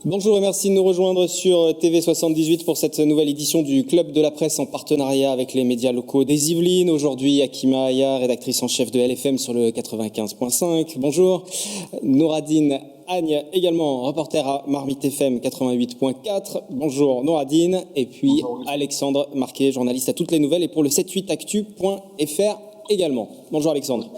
Bonjour et merci de nous rejoindre sur TV78 pour cette nouvelle édition du Club de la Presse en partenariat avec les médias locaux des Yvelines. Aujourd'hui, Akima Aya, rédactrice en chef de LFM sur le 95.5. Bonjour. Nouradine Agne, également reporter à Marmite FM 88.4. Bonjour Nouradine. Et puis bonjour, Alexandre Marquet, journaliste à toutes les nouvelles et pour le 78actu.fr également. Bonjour Alexandre.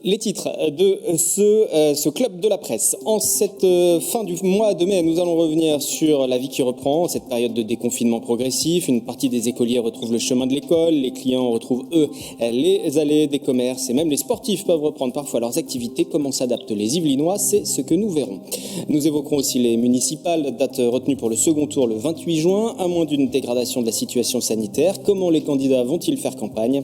Les titres de ce club de la presse. En cette fin du mois de mai, nous allons revenir sur la vie qui reprend, cette période de déconfinement progressif. Une partie des écoliers retrouvent le chemin de l'école, les clients retrouvent, eux, les allées des commerces et même les sportifs peuvent reprendre parfois leurs activités. Comment s'adaptent les Yvelinois, c'est ce que nous verrons. Nous évoquerons aussi les municipales, date retenue pour le second tour le 28 juin, à moins d'une dégradation de la situation sanitaire. Comment les candidats vont-ils faire campagne ?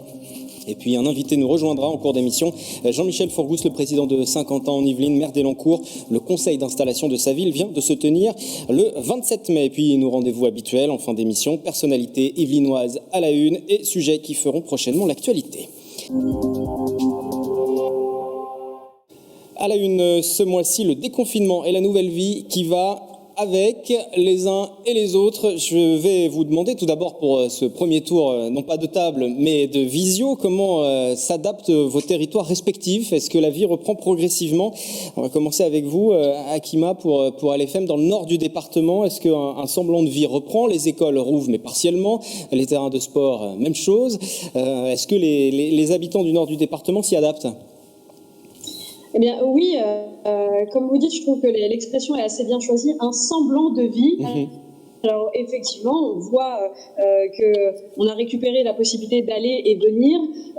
Et puis un invité nous rejoindra en cours d'émission, Jean-Michel Fourgous, le président de Saint-Quentin en Yvelines, maire d'Elancourt. Le conseil d'installation de sa ville vient de se tenir le 27 mai. Et puis nos rendez-vous habituels en fin d'émission, personnalités yvelinoises à la une et sujets qui feront prochainement l'actualité. À la une ce mois-ci, le déconfinement et la nouvelle vie qui va avec les uns et les autres. Je vais vous demander tout d'abord pour ce premier tour, non pas de table, mais de visio, comment s'adaptent vos territoires respectifs. Est-ce que la vie reprend progressivement ? On va commencer avec vous, Akima, pour LFM, dans le nord du département. Est-ce qu'un semblant de vie reprend ? Les écoles rouvrent, mais partiellement. Les terrains de sport, même chose. Est-ce que les habitants du nord du département s'y adaptent ? Eh bien oui, comme vous dites, je trouve que l'expression est assez bien choisie, un semblant de vie. Alors effectivement, on voit qu'on a récupéré la possibilité d'aller et venir.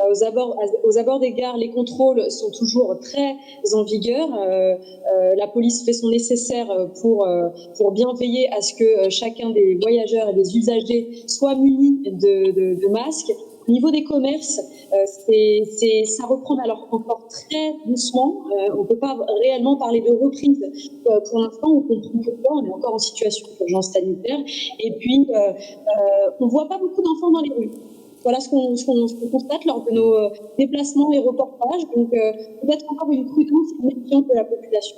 Aux abords des gares, les contrôles sont toujours très en vigueur. La police fait son nécessaire pour bien veiller à ce que chacun des voyageurs et des usagers soit muni de masques. Au niveau des commerces, ça reprend alors encore très doucement. On ne peut pas réellement parler de reprise pour l'instant. On comprend pourquoi. On est encore en situation d'urgence sanitaire. Et puis, on ne voit pas beaucoup d'enfants dans les rues. Voilà ce qu'on constate lors de nos déplacements et reportages. Donc, peut-être encore une prudence et une méfiance de la population.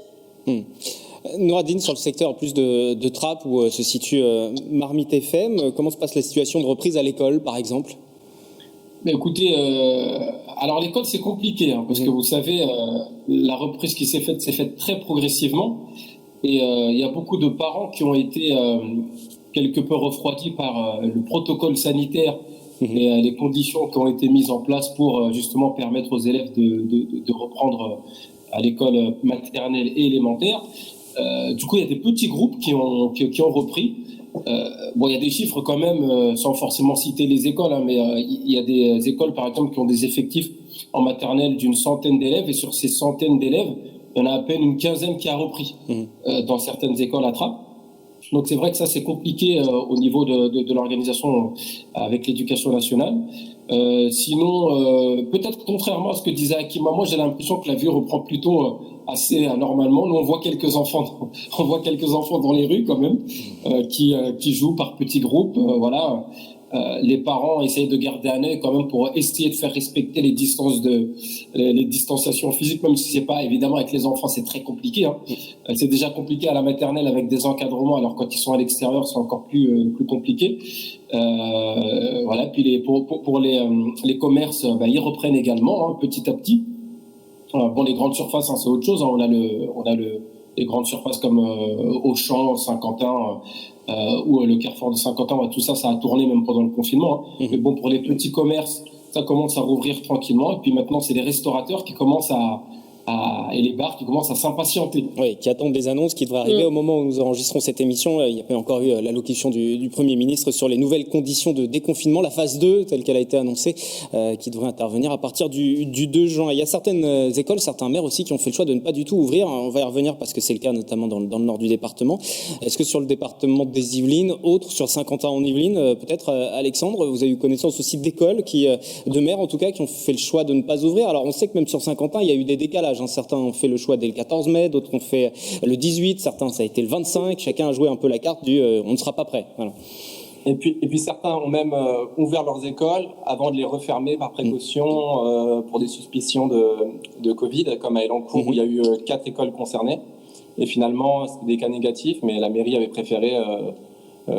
Nouradine, sur le secteur plus de Trappes où se situe Marmite FM, comment se passe la situation de reprise à l'école, par exemple ? Mais écoutez, alors l'école c'est compliqué parce que vous savez, la reprise qui s'est faite très progressivement et il y a beaucoup de parents qui ont été quelque peu refroidis par le protocole sanitaire et les conditions qui ont été mises en place pour justement permettre aux élèves de reprendre à l'école maternelle et élémentaire. Du coup, il y a des petits groupes qui ont repris. Il y a des chiffres quand même, sans forcément citer les écoles, mais il y a des écoles, par exemple, qui ont des effectifs en maternelle d'une centaine d'élèves, et sur ces centaines d'élèves, il y en a à peine une quinzaine qui a repris dans certaines écoles à Trappes. Donc c'est vrai que ça, c'est compliqué au niveau de l'organisation avec l'éducation nationale. Sinon, peut-être contrairement à ce que disait Akima, moi j'ai l'impression que la vie reprend plutôt assez anormalement. Nous on voit quelques enfants dans les rues quand même qui jouent par petits groupes. Voilà. Les parents essayent de garder un œil quand même pour essayer de faire respecter les distanciations physiques, même si c'est pas évidemment avec les enfants c'est très compliqué. C'est déjà compliqué à la maternelle avec des encadrements, alors quand ils sont à l'extérieur c'est encore plus compliqué. Voilà. Puis pour les commerces, ils reprennent également petit à petit. Les grandes surfaces c'est autre chose. On a les grandes surfaces comme Auchan, Saint-Quentin. Ou le Carrefour de Saint-Quentin, tout ça a tourné même pendant le confinement. Mais bon, pour les petits commerces, ça commence à rouvrir tranquillement. Et puis maintenant, c'est les restaurateurs qui commencent et les bars qui commencent à s'impatienter. Oui, qui attendent des annonces qui devraient arriver au moment où nous enregistrons cette émission. Il n'y a pas encore eu l'allocution du Premier ministre sur les nouvelles conditions de déconfinement, la phase 2, telle qu'elle a été annoncée, qui devrait intervenir à partir du 2 juin. Il y a certaines écoles, certains maires aussi qui ont fait le choix de ne pas du tout ouvrir. On va y revenir parce que c'est le cas notamment dans le nord du département. Est-ce que sur le département des Yvelines, autre sur Saint-Quentin en Yvelines, peut-être Alexandre, vous avez eu connaissance aussi d'écoles, de maires en tout cas, qui ont fait le choix de ne pas ouvrir. Alors on sait que même sur Saint-Quentin, il y a eu des décalages. Certains ont fait le choix dès le 14 mai, d'autres ont fait le 18, certains ça a été le 25. Chacun a joué un peu la carte du on ne sera pas prêt. Voilà. Et puis certains ont même ouvert leurs écoles avant de les refermer par précaution pour des suspicions de Covid, comme à Elancourt où il y a eu 4 écoles concernées. Et finalement, c'était des cas négatifs, mais la mairie avait préféré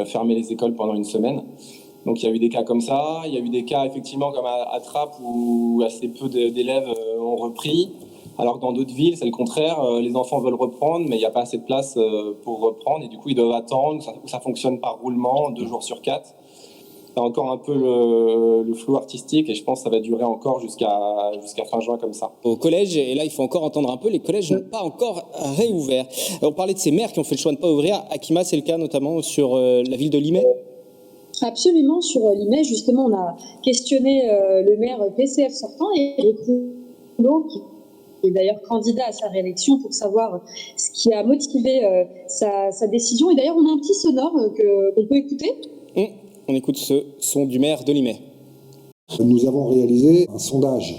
fermer les écoles pendant une semaine. Donc il y a eu des cas comme ça. Il y a eu des cas effectivement comme à Trappes où assez peu d'élèves ont repris. Alors que dans d'autres villes, c'est le contraire. Les enfants veulent reprendre, mais il n'y a pas assez de place pour reprendre. Et du coup, ils doivent attendre. Ça fonctionne par roulement, 2 jours sur 4. C'est encore un peu le flou artistique et je pense que ça va durer encore jusqu'à fin juin comme ça. Au collège, et là il faut encore entendre un peu, les collèges n'ont pas encore réouvert. On parlait de ces maires qui ont fait le choix de ne pas ouvrir. Akima, c'est le cas notamment sur la ville de Limay. Absolument, sur Limay, justement, on a questionné le maire PCF sortant et Rouleau, qui est d'ailleurs candidat à sa réélection, pour savoir ce qui a motivé sa décision. Et d'ailleurs, on a un petit sonore qu'on peut écouter. On écoute ce son du maire de Limay. Nous avons réalisé un sondage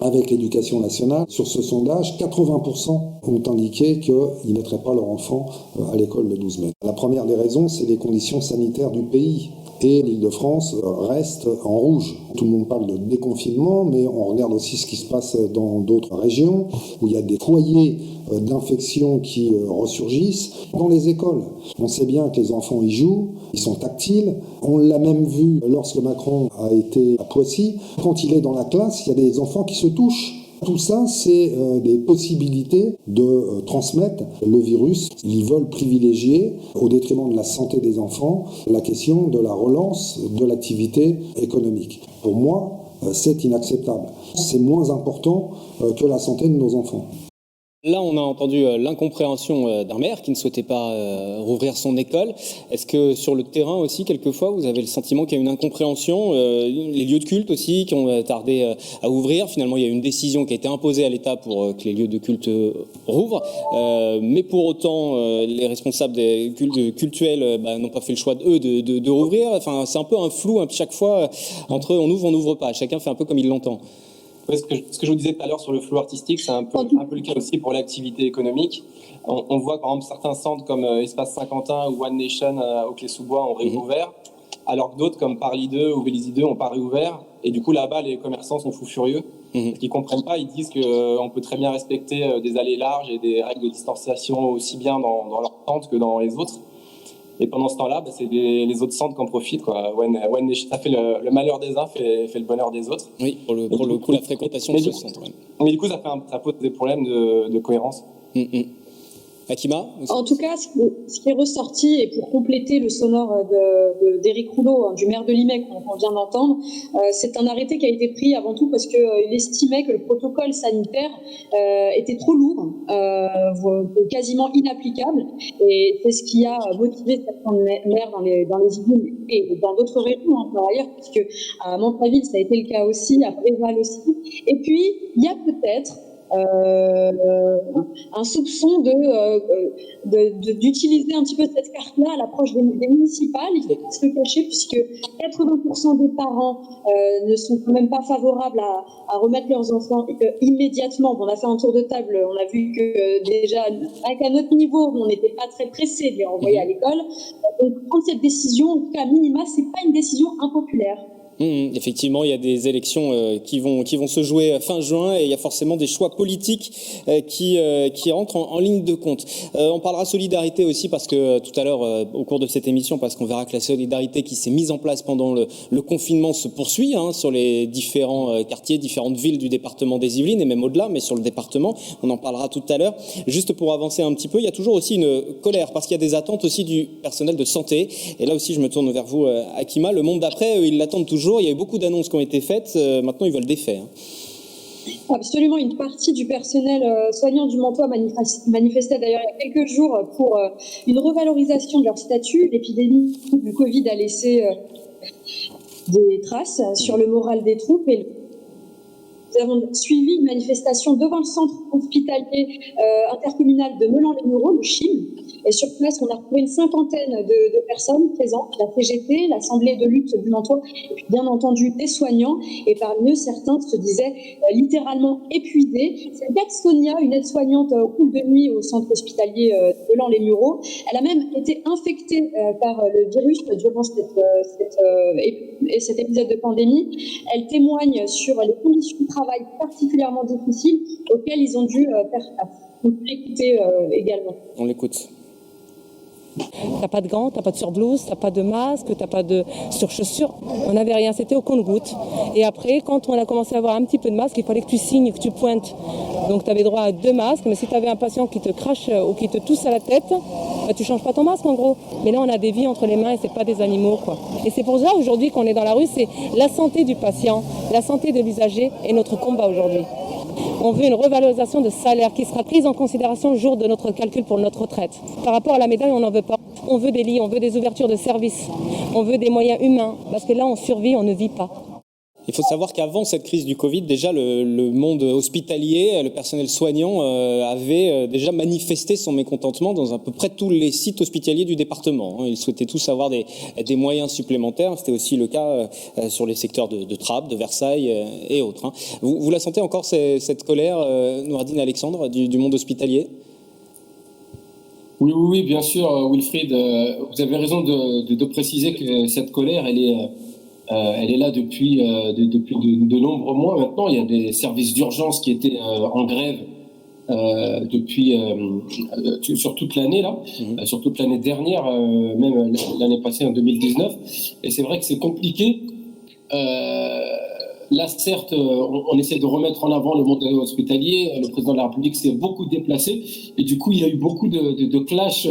avec l'Éducation nationale. Sur ce sondage, 80% ont indiqué qu'ils ne mettraient pas leur enfant à l'école le 12 mai. La première des raisons, c'est les conditions sanitaires du pays. Et l'Île-de-France reste en rouge. Tout le monde parle de déconfinement, mais on regarde aussi ce qui se passe dans d'autres régions, où il y a des foyers d'infection qui ressurgissent dans les écoles. On sait bien que les enfants y jouent, ils sont tactiles. On l'a même vu lorsque Macron a été à Poissy. Quand il est dans la classe, il y a des enfants qui se touchent. Tout ça, c'est des possibilités de transmettre le virus. Ils veulent privilégier, au détriment de la santé des enfants, la question de la relance de l'activité économique. Pour moi, c'est inacceptable. C'est moins important que la santé de nos enfants. Là, on a entendu l'incompréhension d'un maire qui ne souhaitait pas rouvrir son école. Est-ce que sur le terrain aussi, quelquefois, vous avez le sentiment qu'il y a une incompréhension, les lieux de culte aussi qui ont tardé à ouvrir. Finalement, il y a une décision qui a été imposée à l'État pour que les lieux de culte rouvrent. Mais pour autant, les responsables des cultes cultuels n'ont pas fait le choix de rouvrir. Enfin, c'est un peu un flou chaque fois entre on ouvre pas. Chacun fait un peu comme il l'entend. Ce que je vous disais tout à l'heure sur le flou artistique, c'est un peu le cas aussi pour l'activité économique. On voit par exemple certains centres comme Espace Saint-Quentin ou One Nation au Clé-sous-Bois ont réouvert, alors que d'autres comme Parly 2 ou Vélizy 2 n'ont pas réouvert. Et du coup, là-bas, les commerçants sont fous furieux. Parce qu'ils ne comprennent pas, ils disent qu'on peut très bien respecter des allées larges et des règles de distanciation aussi bien dans leur tente que dans les autres. Et pendant ce temps-là, c'est les autres centres qui en profitent, quoi. Ça fait le malheur des uns, fait le bonheur des autres. Oui, pour le coup, la fréquentation de ce centre. Ouais. Mais du coup, ça pose des problèmes de cohérence. Akima aussi. En tout cas, ce qui est ressorti, et pour compléter le sonore d'Éric Rouleau, du maire de Limay qu'on vient d'entendre, c'est un arrêté qui a été pris avant tout parce qu'il estimait que le protocole sanitaire était trop lourd, quasiment inapplicable. Et c'est ce qui a motivé certains maires dans les îles et dans d'autres régions par ailleurs, puisque à Mantes-la-Ville, ça a été le cas aussi, à Bréval aussi. Et puis, il y a peut-être un soupçon d'utiliser un petit peu cette carte-là à l'approche des municipales. Il ne faut pas se le cacher, puisque 80% des parents ne sont quand même pas favorables à remettre leurs enfants immédiatement. Bon, on a fait un tour de table, on a vu que déjà, à notre niveau, on n'était pas très pressé de les renvoyer à l'école. Donc, prendre cette décision, en tout cas à minima, c'est pas une décision impopulaire. Effectivement, il y a des élections qui vont se jouer fin juin et il y a forcément des choix politiques qui rentrent en ligne de compte. On parlera solidarité aussi parce que tout à l'heure, au cours de cette émission, parce qu'on verra que la solidarité qui s'est mise en place pendant le confinement se poursuit sur les différents quartiers, différentes villes du département des Yvelines et même au-delà, mais sur le département, on en parlera tout à l'heure. Juste pour avancer un petit peu, il y a toujours aussi une colère parce qu'il y a des attentes aussi du personnel de santé. Et là aussi, je me tourne vers vous, Akima. Le monde d'après, ils l'attendent toujours. Il y a eu beaucoup d'annonces qui ont été faites. Maintenant, ils veulent des faits. Absolument. Une partie du personnel soignant du Mantois manifestait d'ailleurs il y a quelques jours pour une revalorisation de leur statut. L'épidémie du Covid a laissé des traces sur le moral des troupes et nous avons suivi une manifestation devant le centre hospitalier intercommunal de Meulan-les-Mureaux, le CHIM. Et sur place, on a retrouvé une cinquantaine de personnes présentes, la CGT, l'Assemblée de lutte du Mantois, et puis bien entendu des soignants. Et parmi eux, certains se disaient littéralement épuisés. C'est le cas de Sonia, une aide-soignante au cours de nuit au centre hospitalier de Meulan-les-Mureaux. Elle a même été infectée par le virus durant cet épisode de pandémie. Elle témoigne sur les conditions de travail travail particulièrement difficile auquel ils ont dû faire face. Donc, écoutez également. On l'écoute. T'as pas de gants, t'as pas de surblouse, t'as pas de masque, t'as pas de surchaussures. On n'avait rien, c'était au compte-gouttes. Et après, quand on a commencé à avoir un petit peu de masque, il fallait que tu signes, que tu pointes. Donc tu avais droit à 2 masques, mais si tu avais un patient qui te crache ou qui te tousse à la tête, bah, tu changes pas ton masque en gros. Mais là, on a des vies entre les mains et c'est pas des animaux, quoi. Et c'est pour ça aujourd'hui qu'on est dans la rue, c'est la santé du patient, la santé de l'usager et notre combat aujourd'hui. On veut une revalorisation de salaire qui sera prise en considération le jour de notre calcul pour notre retraite. Par rapport à la médaille, on n'en veut pas. On veut des lits, on veut des ouvertures de services, on veut des moyens humains, parce que là, on survit, on ne vit pas. Il faut savoir qu'avant cette crise du Covid, déjà le monde hospitalier, le personnel soignant avait déjà manifesté son mécontentement dans à peu près tous les sites hospitaliers du département. Ils souhaitaient tous avoir des moyens supplémentaires. C'était aussi le cas sur les secteurs de Trappes, de Versailles et autres. Vous la sentez encore cette colère, Nourdine Alexandre, du monde hospitalier ? Oui, bien sûr, Wilfried. Vous avez raison de préciser que cette colère, elle est là depuis de nombreux mois maintenant. Il y a des services d'urgence qui étaient en grève depuis sur toute l'année là, sur toute l'année dernière, même l'année passée en 2019. Et c'est vrai que c'est compliqué. Là, certes, on essaie de remettre en avant le monde hospitalier. Le président de la République s'est beaucoup déplacé et du coup, il y a eu beaucoup de clashs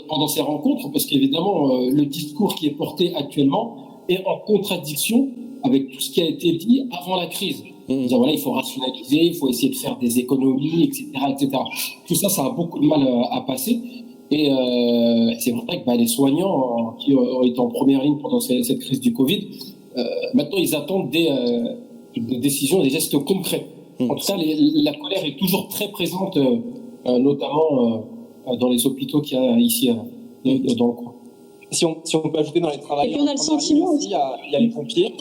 pendant ces rencontres parce qu'évidemment, le discours qui est porté actuellement est en contradiction avec tout ce qui a été dit avant la crise. Dire, voilà, il faut rationaliser, il faut essayer de faire des économies, etc., etc. Tout ça, ça a beaucoup de mal à passer. Et c'est vrai que les soignants qui ont été en première ligne pendant cette crise du Covid, maintenant, ils attendent des décisions, des gestes concrets. En tout cas, la colère est toujours très présente, notamment dans les hôpitaux qu'il y a ici dans le coin. Si on peut ajouter dans les travailleurs, et puis on a le sentiment aussi. Il y a les pompiers.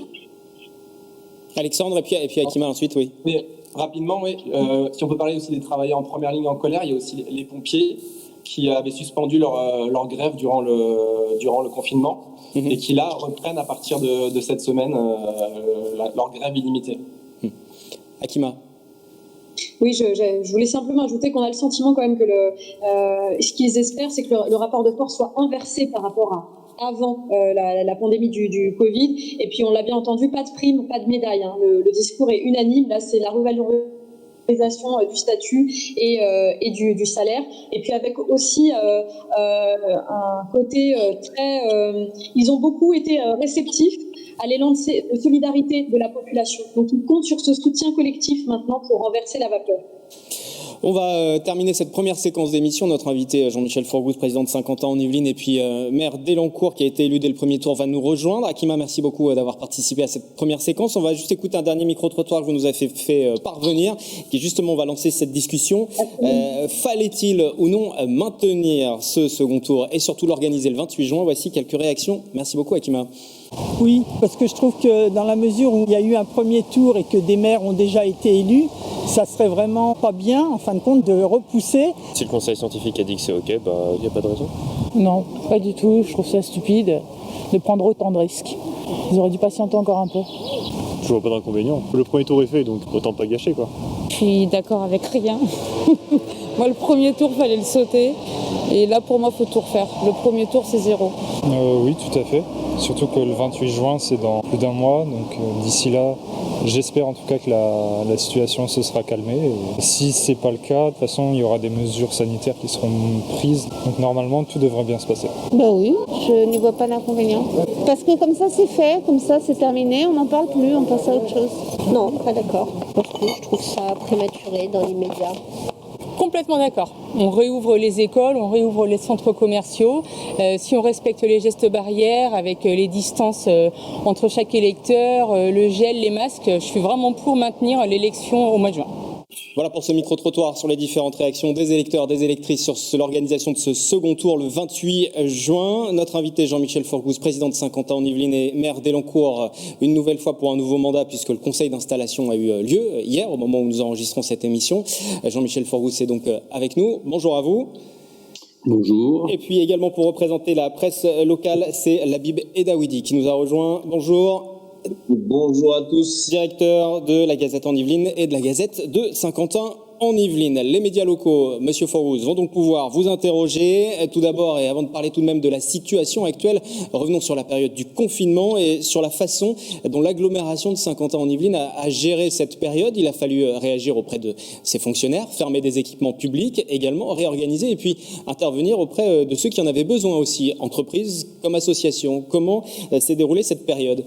Alexandre et puis Akima ensuite, oui. Mais rapidement, oui. Si on peut parler aussi des travailleurs en première ligne en colère, il y a aussi les pompiers qui avaient suspendu leur grève durant le confinement. Et qui là reprennent à partir de cette semaine leur grève illimitée. Akima. Oui, je voulais simplement ajouter qu'on a le sentiment quand même que ce qu'ils espèrent, c'est que le rapport de force soit inversé par rapport à avant la pandémie du Covid. Et puis on l'a bien entendu, pas de prime, pas de médaille. Le discours est unanime. Là, c'est la revalorisation du statut et du salaire, et puis avec aussi un côté très ils ont beaucoup été réceptifs à l'élan de solidarité de la population, donc ils comptent sur ce soutien collectif maintenant pour renverser la vapeur. On va terminer cette première séquence d'émission. Notre invité Jean-Michel Forgouze, président de Saint-Quentin-en-Yvelines et puis maire d'Elancourt qui a été élu dès le premier tour, va nous rejoindre. Akima, merci beaucoup d'avoir participé à cette première séquence. On va juste écouter un dernier micro-trottoir que vous nous avez fait parvenir, qui justement va lancer cette discussion. Fallait-il ou non maintenir ce second tour et surtout l'organiser le 28 juin? Voici quelques réactions. Merci beaucoup Akima. Oui, parce que je trouve que dans la mesure où il y a eu un premier tour et que des maires ont déjà été élus, ça serait vraiment pas bien, en fin de compte, de repousser. Si le conseil scientifique a dit que c'est OK, il n'y a pas de raison. Non, pas du tout. Je trouve ça stupide de prendre autant de risques. Ils auraient dû patienter encore un peu. Je vois pas d'inconvénient. Le premier tour est fait, donc autant pas gâcher, quoi. Je suis d'accord avec rien. Moi, le premier tour, fallait le sauter. Et là, pour moi, il faut tout refaire. Le premier tour, c'est 0. Oui, tout à fait. Surtout que le 28 juin, c'est dans plus d'1 mois. Donc d'ici là, j'espère en tout cas que la situation se sera calmée. Et si ce n'est pas le cas, de toute façon, il y aura des mesures sanitaires qui seront prises. Donc normalement, tout devrait bien se passer. Oui, je n'y vois pas d'inconvénient. Parce que comme ça, c'est fait, comme ça, c'est terminé, on n'en parle plus, on passe à autre chose. Non, pas d'accord. Parce que je trouve ça prématuré dans l'immédiat. Complètement d'accord. On réouvre les écoles, on réouvre les centres commerciaux. Si on respecte les gestes barrières avec les distances entre chaque électeur, le gel, les masques, je suis vraiment pour maintenir l'élection au mois de juin. Voilà pour ce micro-trottoir sur les différentes réactions des électeurs, des électrices sur l'organisation de ce second tour le 28 juin. Notre invité Jean-Michel Forgouze, président de Saint-Quentin-en-Yvelines et maire d'Elancourt, une nouvelle fois pour un nouveau mandat puisque le conseil d'installation a eu lieu hier au moment où nous enregistrons cette émission. Jean-Michel Forgouze est donc avec nous. Bonjour à vous. Bonjour. Et puis également pour représenter la presse locale, c'est Labib Edawidi qui nous a rejoint. Bonjour. Bonjour à tous. Directeur de la Gazette en Yvelines et de la Gazette de Saint-Quentin en Yvelines. Les médias locaux, Monsieur Forouz, vont donc pouvoir vous interroger. Tout d'abord, et avant de parler tout de même de la situation actuelle, revenons sur la période du confinement et sur la façon dont l'agglomération de Saint-Quentin en Yvelines a géré cette période. Il a fallu réagir auprès de ses fonctionnaires, fermer des équipements publics également, réorganiser et puis intervenir auprès de ceux qui en avaient besoin aussi, entreprises comme associations. Comment s'est déroulée cette période ?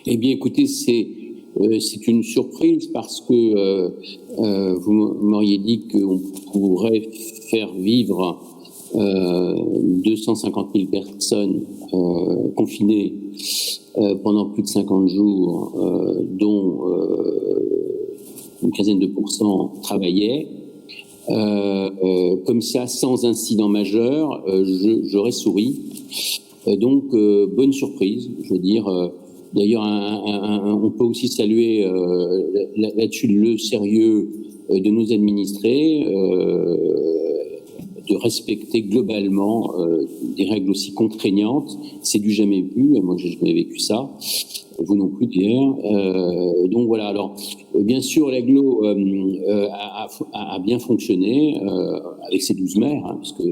Eh bien, écoutez, c'est une surprise parce que vous m'auriez dit qu'on pourrait faire vivre 250 000 personnes confinées pendant plus de 50 jours, dont une quinzaine de pourcents travaillaient. Comme ça, sans incident majeur, j'aurais souri. Donc, bonne surprise, je veux dire. D'ailleurs, on peut aussi saluer là-dessus le sérieux de nos administrés, de respecter globalement des règles aussi contraignantes. C'est du jamais vu, moi j'ai jamais vécu ça, vous non plus d'ailleurs. Donc voilà, alors bien sûr l'agglo a bien fonctionné avec ses 12 maires, hein, parce que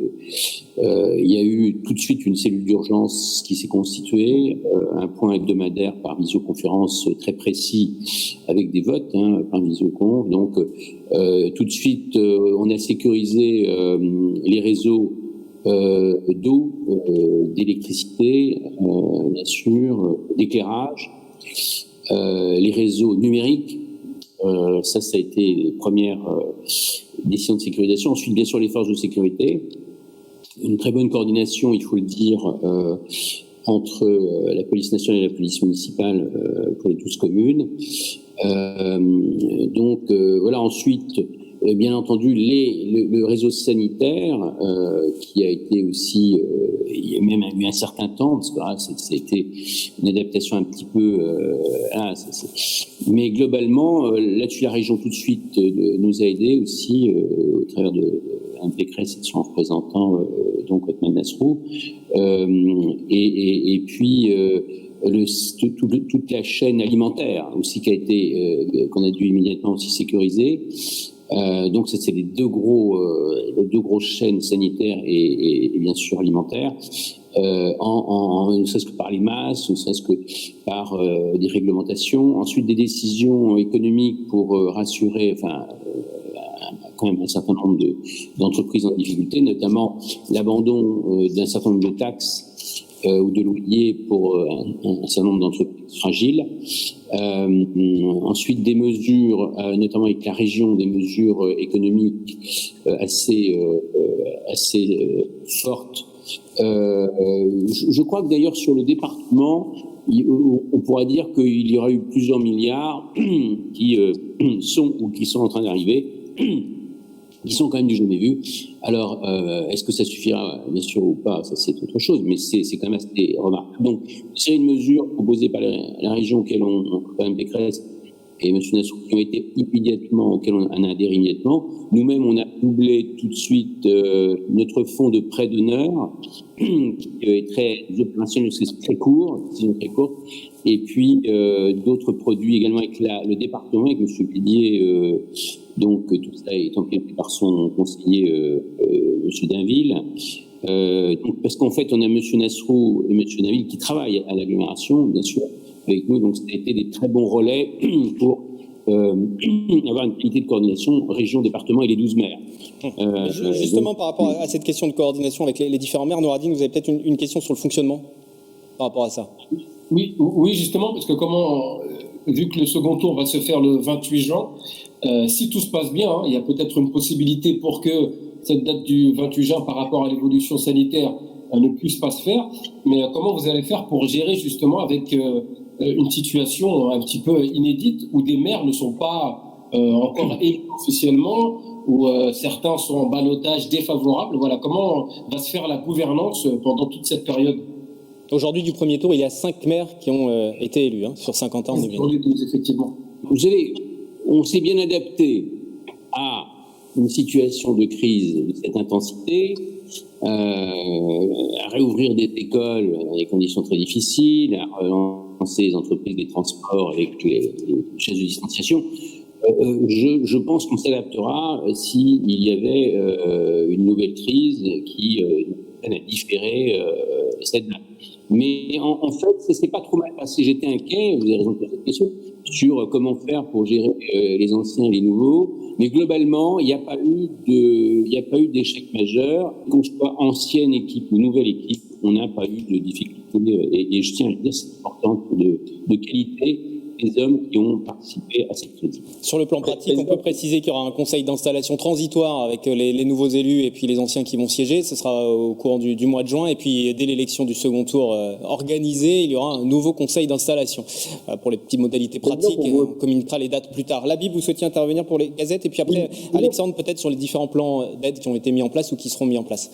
il y a eu tout de suite une cellule d'urgence qui s'est constituée, un point hebdomadaire par visioconférence très précis avec des votes par visioconf. Donc tout de suite on a sécurisé les réseaux d'eau, d'électricité, bien sûr, d'éclairage, les réseaux numériques. Ça a été les premières décisions de sécurisation. Ensuite, bien sûr, les forces de sécurité. Une très bonne coordination, il faut le dire, entre la police nationale et la police municipale pour les 12 communes. Donc, voilà, ensuite, bien entendu, le réseau sanitaire, qui a été aussi, il y a même eu un certain temps, parce que là, c'était une adaptation un petit peu, mais globalement, là-dessus, la région tout de suite nous a aidés aussi, au travers de Pécresse et son représentant, donc Othman Nasrou, et puis toute la chaîne alimentaire aussi qui a été, qu'on a dû immédiatement aussi sécuriser. Donc c'est les deux grosses chaînes sanitaires et bien sûr alimentaires, ne serait-ce que par les masques, ne serait-ce que par des réglementations. Ensuite des décisions économiques pour rassurer, quand même un certain nombre d'entreprises en difficulté, notamment l'abandon d'un certain nombre de taxes ou de loyers pour un certain nombre d'entreprises fragiles. Ensuite, des mesures, notamment avec la région, des mesures économiques assez fortes. Je crois que d'ailleurs sur le département, on pourra dire qu'il y aura eu plusieurs milliards qui sont ou qui sont en train d'arriver, qui sont quand même du jamais vu. Alors, est-ce que ça suffira, bien sûr, ou pas? Ça, c'est autre chose, mais c'est quand même assez remarquable. Donc, c'est une mesure proposée par la région auquel on quand même Pécresse et M. Nasrou qui ont été immédiatement, auquel on a adhéré immédiatement. Nous-mêmes, on a doublé tout de suite notre fonds de prêt d'honneur, qui est très opérationnel, c'est très court, et puis d'autres produits également avec le département, avec M. Pédier, donc tout ça est encadré par son conseiller M. Dainville. Donc, parce qu'en fait, on a M. Nasrou et M. Dainville qui travaillent à l'agglomération, bien sûr, avec nous, donc ça a été des très bons relais pour avoir une qualité de coordination région, département et les 12 maires. Justement, par rapport à cette question de coordination avec les différents maires, Nouradine, vous avez peut-être une question sur le fonctionnement par rapport à ça? Oui, justement, parce que vu que le second tour va se faire le 28 juin, si tout se passe bien, il y a peut-être une possibilité pour que cette date du 28 juin, par rapport à l'évolution sanitaire, ne puisse pas se faire. Mais comment vous allez faire pour gérer justement avec une situation un petit peu inédite où des maires ne sont pas encore élus officiellement, où certains sont en ballottage défavorable? Voilà, comment va se faire la gouvernance pendant toute cette période? Aujourd'hui, du premier tour, il y a 5 maires qui ont été élus sur Saint-Quentin en Yvelines. Effectivement. Vous savez, on s'est bien adapté à une situation de crise de cette intensité, à réouvrir des écoles dans des conditions très difficiles, à relancer les entreprises des transports avec les chaises de distanciation, je pense qu'on s'adaptera s'il y avait une nouvelle crise qui a différé cette date. Mais en fait, ça s'est pas trop mal passé. J'étais inquiet, vous avez raison de poser cette question, sur comment faire pour gérer les anciens et les nouveaux. Mais globalement, il n'y a pas eu d'échec majeur. Qu'on soit ancienne équipe ou nouvelle équipe, on n'a pas eu de difficultés. Et je tiens à le dire, c'est important de qualité des hommes qui ont participé à cette crise. Sur le plan pratique, on peut préciser qu'il y aura un conseil d'installation transitoire avec les nouveaux élus et puis les anciens qui vont siéger. Ce sera au cours du mois de juin. Et puis, dès l'élection du second tour organisée, il y aura un nouveau conseil d'installation. Pour les petites modalités pratiques, on communiquera les dates plus tard. Labib, vous souhaitiez intervenir pour les gazettes. Et puis après, Alexandre, peut-être sur les différents plans d'aide qui ont été mis en place ou qui seront mis en place.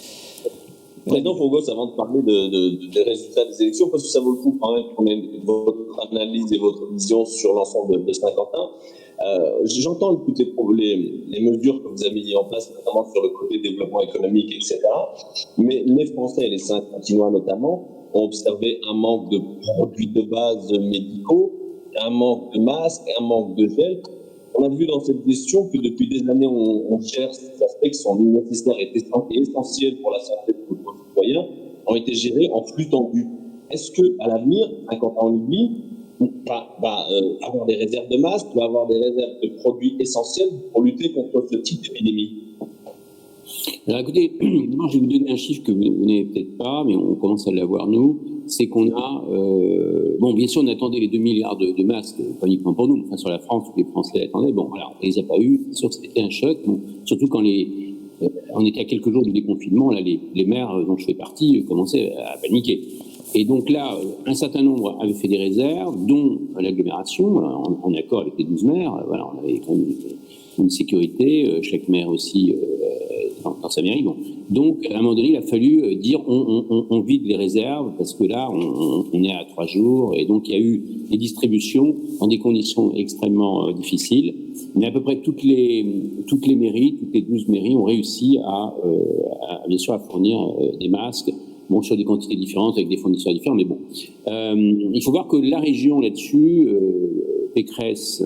Président Bourgos, avant de parler des résultats des élections, parce que ça vaut le coup quand même qu'on ait votre analyse et votre vision sur l'ensemble de Saint-Quentin. J'entends toutes les mesures que vous avez mises en place, notamment sur le côté développement économique, etc. Mais les Français et les Saint-Quentinois notamment ont observé un manque de produits de base médicaux, un manque de masques, un manque de gel. On a vu dans cette gestion que depuis des années, on cherche ces aspects qui sont nécessaires et essentiels pour la santé de nos citoyens, ont été gérés en flux tendu. Est-ce qu'à l'avenir, quand on oublie, va avoir des réserves de masques, va avoir des réserves de produits essentiels pour lutter contre ce type d'épidémie? Alors écoutez, moi je vais vous donner un chiffre que vous n'avez peut-être pas, mais on commence à l'avoir nous, c'est qu'on a, bon bien sûr on attendait les 2 milliards de masques, pas uniquement pour nous, enfin sur la France, tous les Français l'attendaient, bon voilà, on les a pas eu, c'est sûr que c'était un choc, bon, surtout quand on était à quelques jours du déconfinement, là les maires dont je fais partie commençaient à paniquer. Et donc là, un certain nombre avaient fait des réserves, dont l'agglomération, en accord avec les 12 maires, voilà, on avait quand même une sécurité, chaque maire aussi dans sa mairie. Bon. Donc, à un moment donné, il a fallu dire on vide les réserves parce que là, on est à 3 jours. Et donc, il y a eu des distributions dans des conditions extrêmement difficiles. Mais à peu près toutes les mairies, toutes les 12 mairies ont réussi bien sûr, à fournir des masques. Bon, sur des quantités différentes, avec des fournisseurs différents, mais bon. Il faut voir que la région là-dessus, Pécresse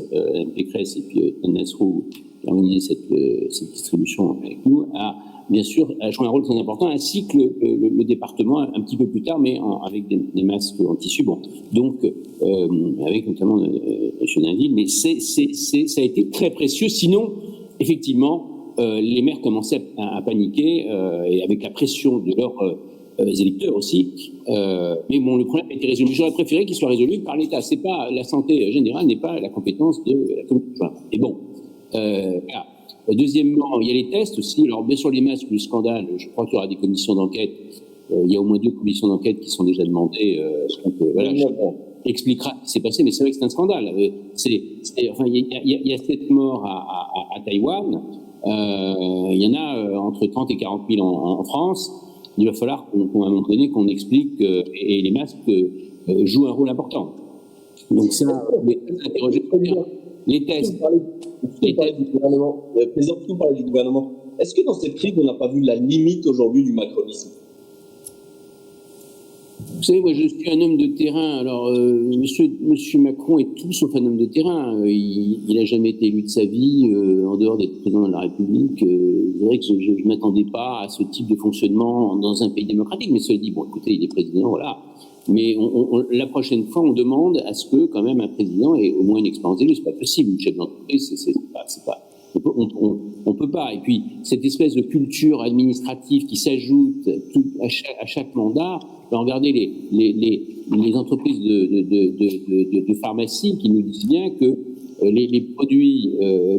et puis Nasrou, qui a organisé cette distribution avec nous, a bien sûr joué un rôle très important, ainsi que le département un petit peu plus tard, mais avec des masques en tissu. Bon, donc avec notamment M. Dainville, mais ça a été très précieux. Sinon, effectivement, les maires commençaient à paniquer et avec la pression de leurs électeurs aussi, mais bon, le problème a été résolu. J'aurais préféré qu'il soit résolu par l'État. C'est pas la santé générale n'est pas la compétence de la communauté. Et bon, voilà. Deuxièmement, il y a les tests aussi. Alors bien sûr, les masques, le scandale. Je crois qu'il y aura des commissions d'enquête. Il y a au moins 2 commissions d'enquête qui sont déjà demandées. Donc voilà, je expliquera ce qui s'est passé, mais c'est vrai que c'est un scandale. Enfin, il y a 7 morts à Taïwan. Il y en a entre 30 et 40 000 en France. Il va falloir qu'à un moment donné qu'on explique et les masques jouent un rôle important. Donc ça, les tests. Président, vous parlez du gouvernement. Est-ce que dans cette crise, on n'a pas vu la limite aujourd'hui du macronisme? Vous savez, moi, je suis un homme de terrain. Alors, Monsieur Macron est tout sauf un homme de terrain. Il n'a jamais été élu de sa vie en dehors d'être président de la République. C'est vrai que je ne m'attendais pas à ce type de fonctionnement dans un pays démocratique. Mais cela dit, bon, écoutez, il est président, voilà. Mais la prochaine fois, on demande à ce que, quand même, un président ait au moins une expérience d'élu. C'est pas possible. Une chef d'entreprise, c'est pas. On peut pas. Et puis, cette espèce de culture administrative qui s'ajoute à chaque mandat. Regardez les entreprises de pharmacie qui nous disent bien que les produits,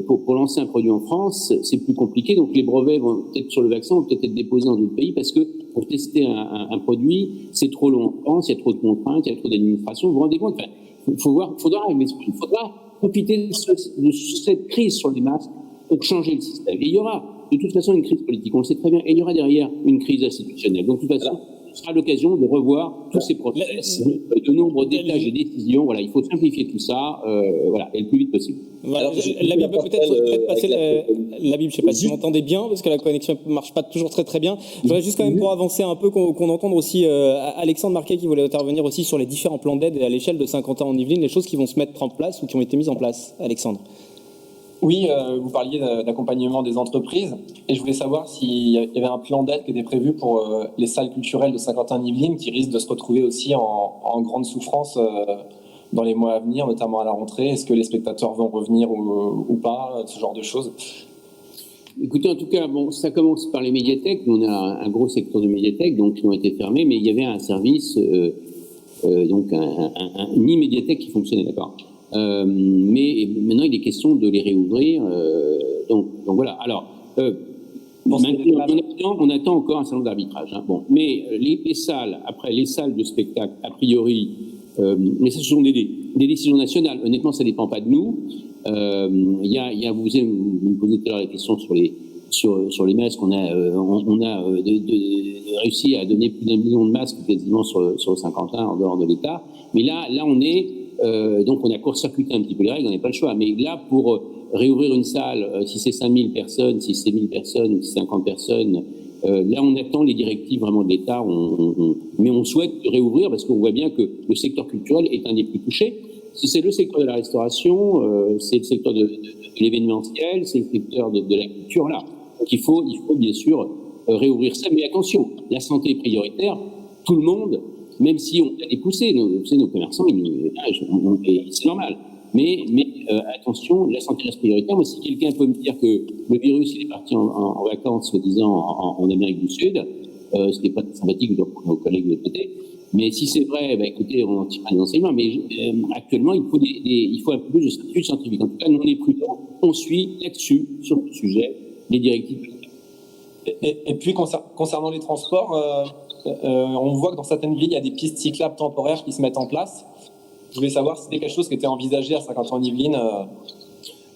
pour lancer un produit en France, c'est plus compliqué. Donc les brevets vont peut-être sur le vaccin vont peut-être être déposés dans d'autres pays parce que pour tester un produit, c'est trop long en France, il y a trop de contraintes, il y a trop d'administration. Vous vous rendez compte? Enfin, faudra profiter de cette crise sur les masques pour changer le système. Et il y aura de toute façon une crise politique, on le sait très bien, et il y aura derrière une crise institutionnelle. Donc de toute façon, ce sera l'occasion de revoir tous ces process, de nombre d'étages et décisions. Voilà, il faut simplifier tout ça, voilà, et le plus vite possible. Voilà, la Bible peut-être passer la Bible, je sais pas si vous m'entendez bien, parce que la connexion ne marche pas toujours très bien. Je voudrais juste quand même pour avancer un peu qu'on entende aussi Alexandre Marquet qui voulait intervenir aussi sur les différents plans d'aide à l'échelle de Saint-Quentin-en-Yvelines, les choses qui vont se mettre en place ou qui ont été mises en place. Alexandre. Oui, vous parliez d'accompagnement des entreprises et je voulais savoir s'il y avait un plan d'aide qui était prévu pour les salles culturelles de Saint-Quentin-en-Yvelines qui risquent de se retrouver aussi en grande souffrance dans les mois à venir, notamment à la rentrée. Est-ce que les spectateurs vont revenir ou pas, ce genre de choses? Écoutez, en tout cas, bon, ça commence par les médiathèques. On a un gros secteur de médiathèques donc, qui ont été fermés, mais il y avait un service, donc une médiathèque qui fonctionnait, d'accord. Mais maintenant, il est question de les réouvrir. Donc voilà. Alors, on attend encore un certain nombre d'arbitrages. Hein. Bon, mais les salles, après les salles de spectacle, a priori, mais ce sont des décisions nationales. Honnêtement, ça ne dépend pas de nous. Vous me posez tout à l'heure la question sur les masques. On a réussi à donner plus d'1 million de masques quasiment sur Saint-Quentin en dehors de l'État. Mais là, on est donc on a court-circuité un petit peu les règles, on n'a pas le choix. Mais là, pour réouvrir une salle, si c'est 5000 personnes, si c'est 1000 personnes, si c'est 50 personnes, là, on attend les directives vraiment de l'État. Mais on souhaite réouvrir parce qu'on voit bien que le secteur culturel est un des plus touchés. C'est le secteur de la restauration, c'est le secteur de l'événementiel, c'est le secteur de la culture. Là. Donc il faut bien sûr réouvrir ça. Mais attention, la santé est prioritaire. Tout le monde, même si on a des poussées, nos commerçants, c'est normal. Mais attention, la santé reste prioritaire. Moi, si quelqu'un peut me dire que le virus il est parti en vacances, soi-disant en Amérique du Sud, ce qui n'est pas sympathique pour nos collègues de l'autre côté. Mais si c'est vrai, écoutez, on en tire des enseignements. Mais actuellement, il faut un peu plus de statut scientifique. En tout cas, nous, on est prudents. On suit là-dessus, sur le sujet, les directives. Et puis, concernant les transports, on voit que dans certaines villes, il y a des pistes cyclables temporaires qui se mettent en place. Je voulais savoir si c'était quelque chose qui était envisagé à Saint-Quentin-en-Yvelines.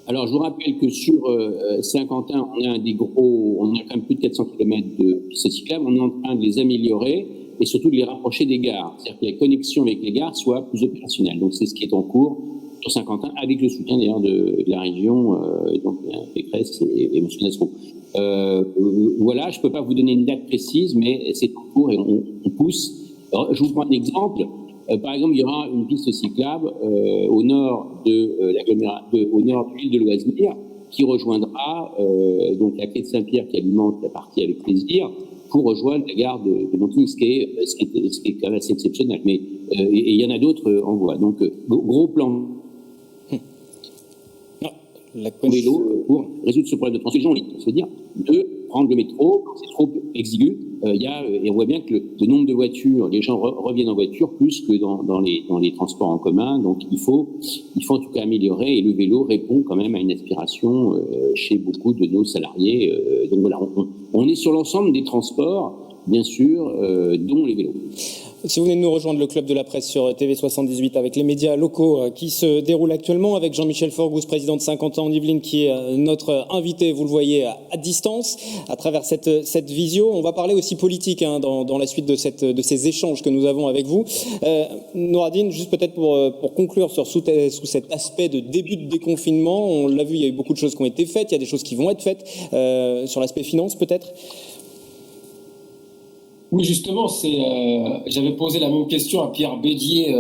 Alors, je vous rappelle que sur Saint-Quentin, on a quand même plus de 400 km de pistes cyclables. On est en train de les améliorer et surtout de les rapprocher des gares. C'est-à-dire que la connexion avec les gares soit plus opérationnelle. Donc, c'est ce qui est en cours sur Saint-Quentin, avec le soutien d'ailleurs de la région, donc Pécresse et M. Nasrou. Voilà, je ne peux pas vous donner une date précise, mais c'est en cours et on pousse. Alors, je vous prends un exemple. Par exemple, il y aura une piste cyclable au nord au nord de l'île de Loisir, qui rejoindra donc la quai de Saint-Pierre qui alimente la partie avec plaisir, pour rejoindre la gare de Montigny, ce qui est quand même assez exceptionnel. Mais et il y en a d'autres en voie. Donc gros plan. Vélo pour résoudre ce problème de transport. Les gens, c'est-à-dire de prendre le métro quand c'est trop exigu. Et on voit bien que le nombre de voitures, les gens reviennent en voiture plus que dans les transports en commun. Donc il faut en tout cas améliorer. Et le vélo répond quand même à une aspiration chez beaucoup de nos salariés. Donc voilà, on est sur l'ensemble des transports, bien sûr, dont les vélos. Si vous venez de nous rejoindre, le Club de la Presse sur TV78 avec les médias locaux qui se déroulent actuellement, avec Jean-Michel Forgousse, président de Saint-Quentin-en-Yvelines, qui est notre invité, vous le voyez, à distance, à travers cette visio. On va parler aussi politique dans la suite de ces échanges que nous avons avec vous. Nouradine, juste peut-être pour conclure sous cet aspect de début de déconfinement, on l'a vu, il y a eu beaucoup de choses qui ont été faites, il y a des choses qui vont être faites, sur l'aspect finance peut-être. Oui, justement, j'avais posé la même question à Pierre Bédier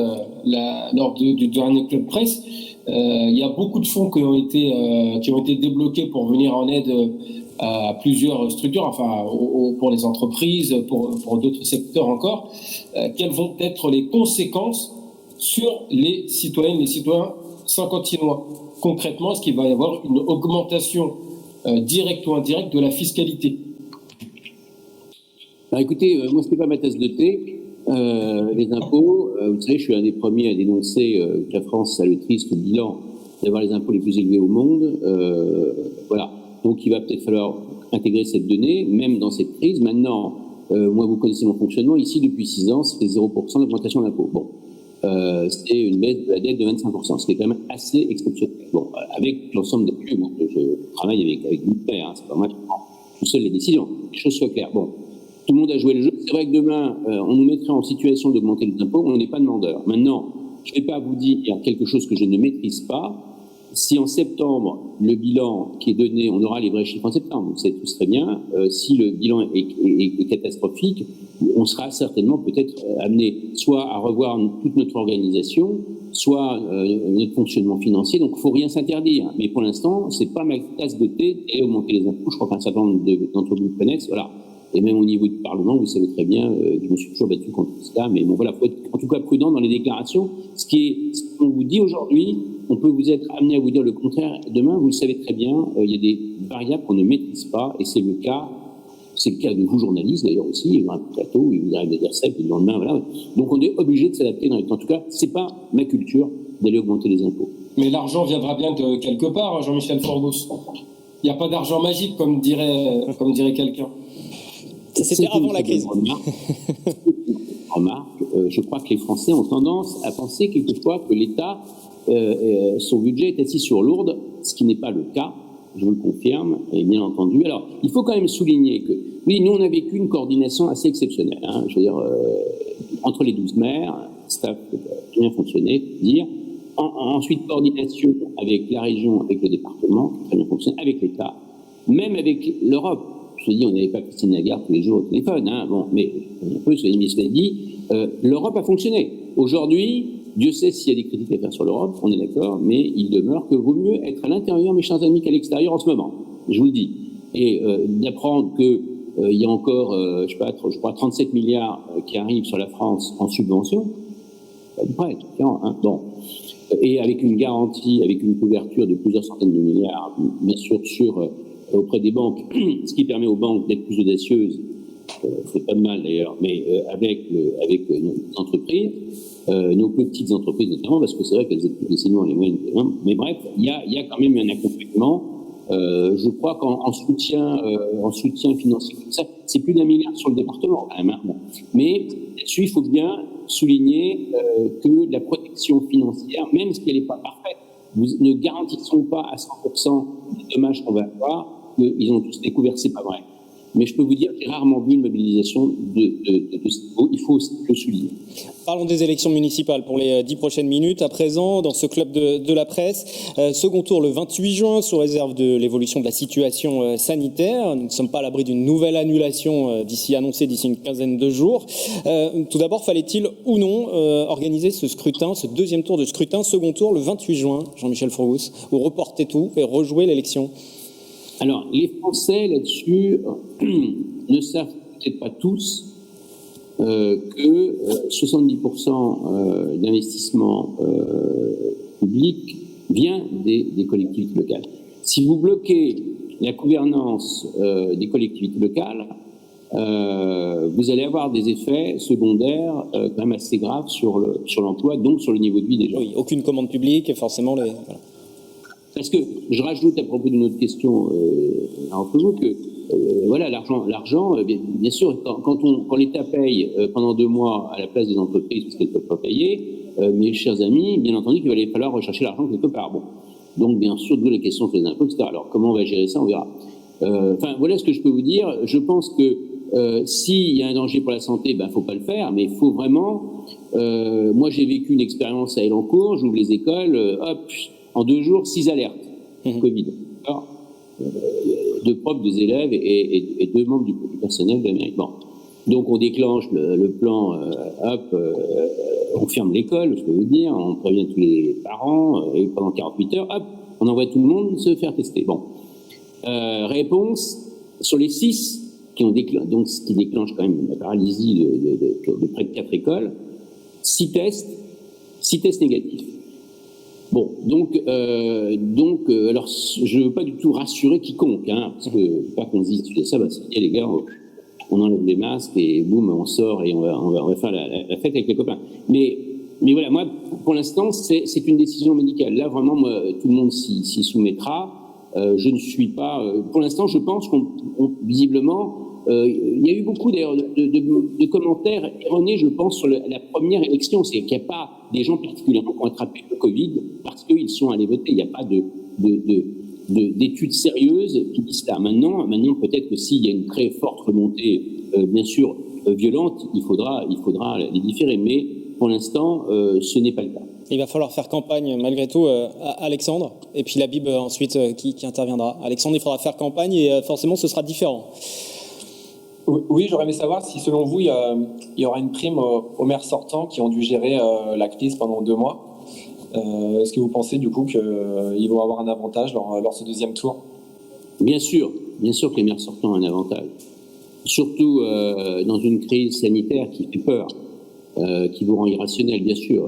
lors du dernier Club Presse. Il y a beaucoup de fonds qui ont été débloqués pour venir en aide à plusieurs structures, enfin pour les entreprises, pour d'autres secteurs encore. Quelles vont être les conséquences sur les citoyennes, les citoyens saint-quentinois? Concrètement, est-ce qu'il va y avoir une augmentation directe ou indirecte de la fiscalité? Alors écoutez, moi ce n'est pas ma tasse de thé, les impôts. Vous savez, je suis un des premiers à dénoncer que la France a le triste bilan d'avoir les impôts les plus élevés au monde. Voilà, donc il va peut-être falloir intégrer cette donnée, même dans cette crise. Maintenant, moi vous connaissez mon fonctionnement, ici depuis 6 ans, c'est 0% d'augmentation d'impôts. Bon, c'est une baisse de la dette de 25%, ce qui est quand même assez exceptionnel. Bon, avec l'ensemble des flux, je travaille avec mon père, c'est pas moi qui prends tout seul les décisions, que les choses soient claires. Bon. Tout le monde a joué le jeu. C'est vrai que demain, on nous mettrait en situation d'augmenter les impôts. On n'est pas demandeur. Maintenant, je ne vais pas vous dire quelque chose que je ne maîtrise pas. Si en septembre, le bilan qui est donné, on aura les vrais chiffres en septembre, vous savez tous très bien, si le bilan est catastrophique, on sera certainement peut-être amené soit à revoir toute notre organisation, soit notre fonctionnement financier. Donc, il ne faut rien s'interdire. Mais pour l'instant, c'est pas ma tasse de thé et augmenter les impôts. Je crois qu'un certain nombre d'entre vous le connaissent. Voilà. Et même au niveau du Parlement, vous savez très bien que je me suis toujours battu contre ça. Mais bon, voilà, faut être en tout cas prudent dans les déclarations. Ce qu'on vous dit aujourd'hui, on peut vous être amené à vous dire le contraire demain. Vous le savez très bien, il y a des variables qu'on ne maîtrise pas, et c'est le cas de vous journalistes d'ailleurs aussi. Il y a un plateau, il arrive à dire ça, puis le lendemain, voilà. Donc on est obligé de s'adapter dans les temps. En tout cas, c'est pas ma culture d'aller augmenter les impôts. Mais l'argent viendra bien de quelque part, Jean-Michel Forgos. Il n'y a pas d'argent magique, comme dirait quelqu'un. C'était avant la crise. Remarque, je crois que les Français ont tendance à penser quelquefois que l'État, son budget est assis sur lourde, ce qui n'est pas le cas, je vous le confirme, et bien entendu. Alors, il faut quand même souligner que, oui, nous, on a vécu une coordination assez exceptionnelle. Hein, je veux dire, entre les 12 maires, staff qui a bien fonctionné, dire. Ensuite, coordination avec la région, avec le département, qui a très bien fonctionné, avec l'État, même avec l'Europe. Je dis, on n'avait pas Christine Lagarde tous les jours au téléphone, hein, bon, mais un peu, ce que dit, l'Europe a fonctionné. Aujourd'hui, Dieu sait s'il y a des critiques à faire sur l'Europe, on est d'accord, mais il demeure que vaut mieux être à l'intérieur, mes chers amis, qu'à l'extérieur en ce moment. Je vous le dis. Et d'apprendre que il y a encore, je crois, 37 milliards qui arrivent sur la France en subvention, pas de près, hein, bon. Et avec une garantie, avec une couverture de plusieurs centaines de milliards, bien sûr, auprès des banques, ce qui permet aux banques d'être plus audacieuses, c'est pas de mal d'ailleurs, mais avec nos entreprises, nos petites entreprises notamment, parce que c'est vrai qu'elles aident plus facilement les moyennes. Mais bref, il y a quand même un accompagnement. Je crois qu'en soutien financier, ça, c'est plus d'1 milliard sur le département quand même. Hein, bon. Mais là-dessus, il faut bien souligner que la protection financière, même si elle n'est pas parfaite, nous ne garantissons pas à 100% des dommages qu'on va avoir, qu'ils ont tous découvert, c'est pas vrai. Mais je peux vous dire que j'ai rarement vu une mobilisation de ce niveau. Il faut aussi le souligner. Parlons des élections municipales pour les 10 prochaines minutes. À présent, dans ce club de la presse, second tour le 28 juin, sous réserve de l'évolution de la situation sanitaire. Nous ne sommes pas à l'abri d'une nouvelle annulation annoncée d'ici une quinzaine de jours. Tout d'abord, fallait-il ou non organiser ce scrutin, ce deuxième tour de scrutin, second tour le 28 juin, Jean-Michel Forgos, ou reporter tout et rejouer l'élection? Alors, les Français, là-dessus, ne savent peut-être pas tous que 70% d'investissement public vient des collectivités locales. Si vous bloquez la gouvernance des collectivités locales, vous allez avoir des effets secondaires quand même assez graves sur l'emploi, donc sur le niveau de vie des gens. Oui, aucune commande publique, et forcément les... Voilà. Parce que je rajoute à propos d'une autre question entre vous que voilà, l'argent, bien sûr, quand l'État paye pendant 2 mois à la place des entreprises parce qu'elles ne peuvent pas payer, mes chers amis, bien entendu qu'il va falloir rechercher l'argent quelque part. Bon. Donc, bien sûr, d'où la question sur les impôts, etc. Alors, comment on va gérer ça, on verra. Enfin, voilà ce que je peux vous dire. Je pense que s'il y a un danger pour la santé, ben, faut pas le faire, mais il faut vraiment... moi, j'ai vécu une expérience à Elancourt, j'ouvre les écoles, hop, en 2 jours, 6 alertes Covid. Alors, 2 profs, 2 élèves et 2 membres du personnel de l'Amérique. Bon. Donc, on déclenche le plan, on ferme l'école, je peux vous dire, on prévient tous les parents, et pendant 48 heures, hop, on envoie tout le monde se faire tester. Bon. Réponse, sur les 6 qui ont déclenché, donc ce qui déclenche quand même la paralysie de près de 4 écoles, 6 tests négatifs. Bon, donc, alors, je veux pas du tout rassurer quiconque, hein, parce que pas qu'on se dise, tu sais ça, bah, les gars, on enlève les masques et boum, on sort et on va faire la fête avec les copains. Mais voilà, moi, pour l'instant, c'est une décision médicale. Là, vraiment, moi, tout le monde s'y soumettra. Je ne suis pas, pour l'instant, je pense qu'on visiblement, il y a eu beaucoup d'ailleurs de commentaires erronés, je pense, sur la première élection. C'est qu'il n'y a pas des gens particulièrement qui ont attrapé le Covid parce qu'ils sont allés voter. Il n'y a pas d'études sérieuses qui disent ça. Maintenant, peut-être que s'il y a une très forte remontée, bien sûr, violente, il faudra les différer. Mais pour l'instant, ce n'est pas le cas. Il va falloir faire campagne, malgré tout, Alexandre, et puis la Bible ensuite qui interviendra. Alexandre, il faudra faire campagne et forcément, ce sera différent. Oui, j'aurais aimé savoir si, selon vous, il y aura une prime aux maires sortants qui ont dû gérer la crise pendant 2 mois. Est-ce que vous pensez, du coup, qu'ils vont avoir un avantage lors de ce deuxième tour ? Bien sûr que les maires sortants ont un avantage. Surtout dans une crise sanitaire qui fait peur. Qui vous rend irrationnel, bien sûr.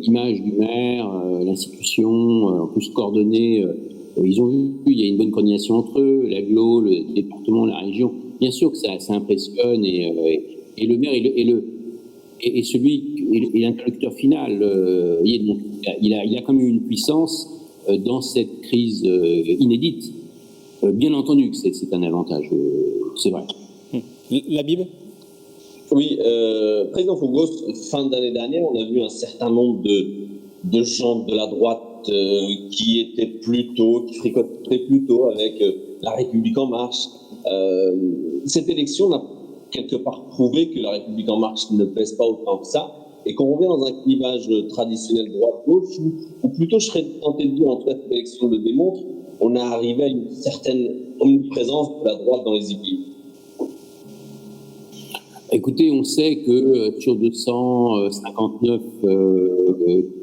L'image du maire, l'institution, en plus coordonnée, ils ont vu, il y a une bonne coordination entre eux, l'agglo, le département, la région. Bien sûr que ça impressionne et le maire est celui est l'interlocuteur final. Il a quand même une puissance dans cette crise inédite. Bien entendu que c'est un avantage, c'est vrai. La Bible ? Oui, Président Fogos, fin d'année dernière, on a vu un certain nombre de gens de la droite qui fricotaient plutôt avec La République En Marche. Cette élection n'a quelque part prouvé que La République En Marche ne pèse pas autant que ça et qu'on revient dans un clivage traditionnel droite-gauche ou plutôt je serais tenté de dire, en tout cas cette élection le démontre, on est arrivé à une certaine omniprésence de la droite dans les îles. Écoutez, on sait que sur 259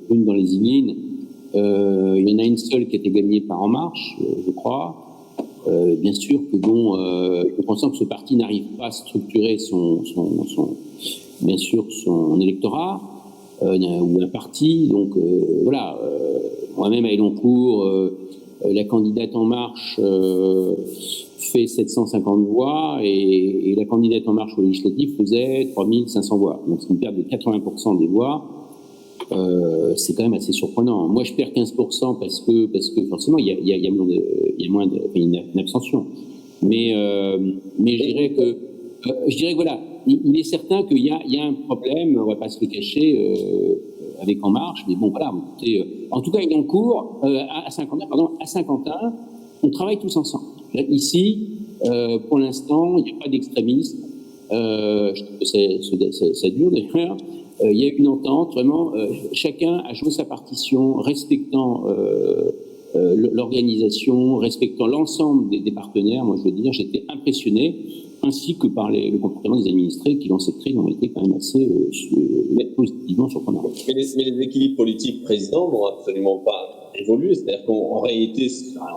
communes dans les Yvelines, il y en a une seule qui a été gagnée par En Marche, je crois. Bien sûr que je pense que ce parti n'arrive pas à structurer son électorat ou un parti. Donc voilà, moi-même à Elancourt, la candidate En Marche fait 750 voix et la candidate En Marche aux législatives faisait 3500 voix. Donc c'est une perte de 80% des voix. C'est quand même assez surprenant. Moi, je perds 15% parce que forcément, il y a moins une abstention. Mais je dirais que voilà, il est certain qu'il y a un problème, on va pas se le cacher, avec En Marche. Mais bon, voilà, écoutez, en tout cas, il est en cours à Saint-Quentin, on travaille tous ensemble. Ici, pour l'instant, il n'y a pas d'extrémisme. Je trouve que ça dure d'ailleurs. Il y a une entente, vraiment, chacun a joué sa partition, respectant l'organisation, respectant l'ensemble des partenaires. Moi, je veux dire, j'étais impressionné, ainsi que par le comportement des administrés qui, dans cette crise, ont été quand même assez positivement surprenants. Mais les équilibres politiques présidents n'ont absolument pas évolué. C'est-à-dire qu'en réalité,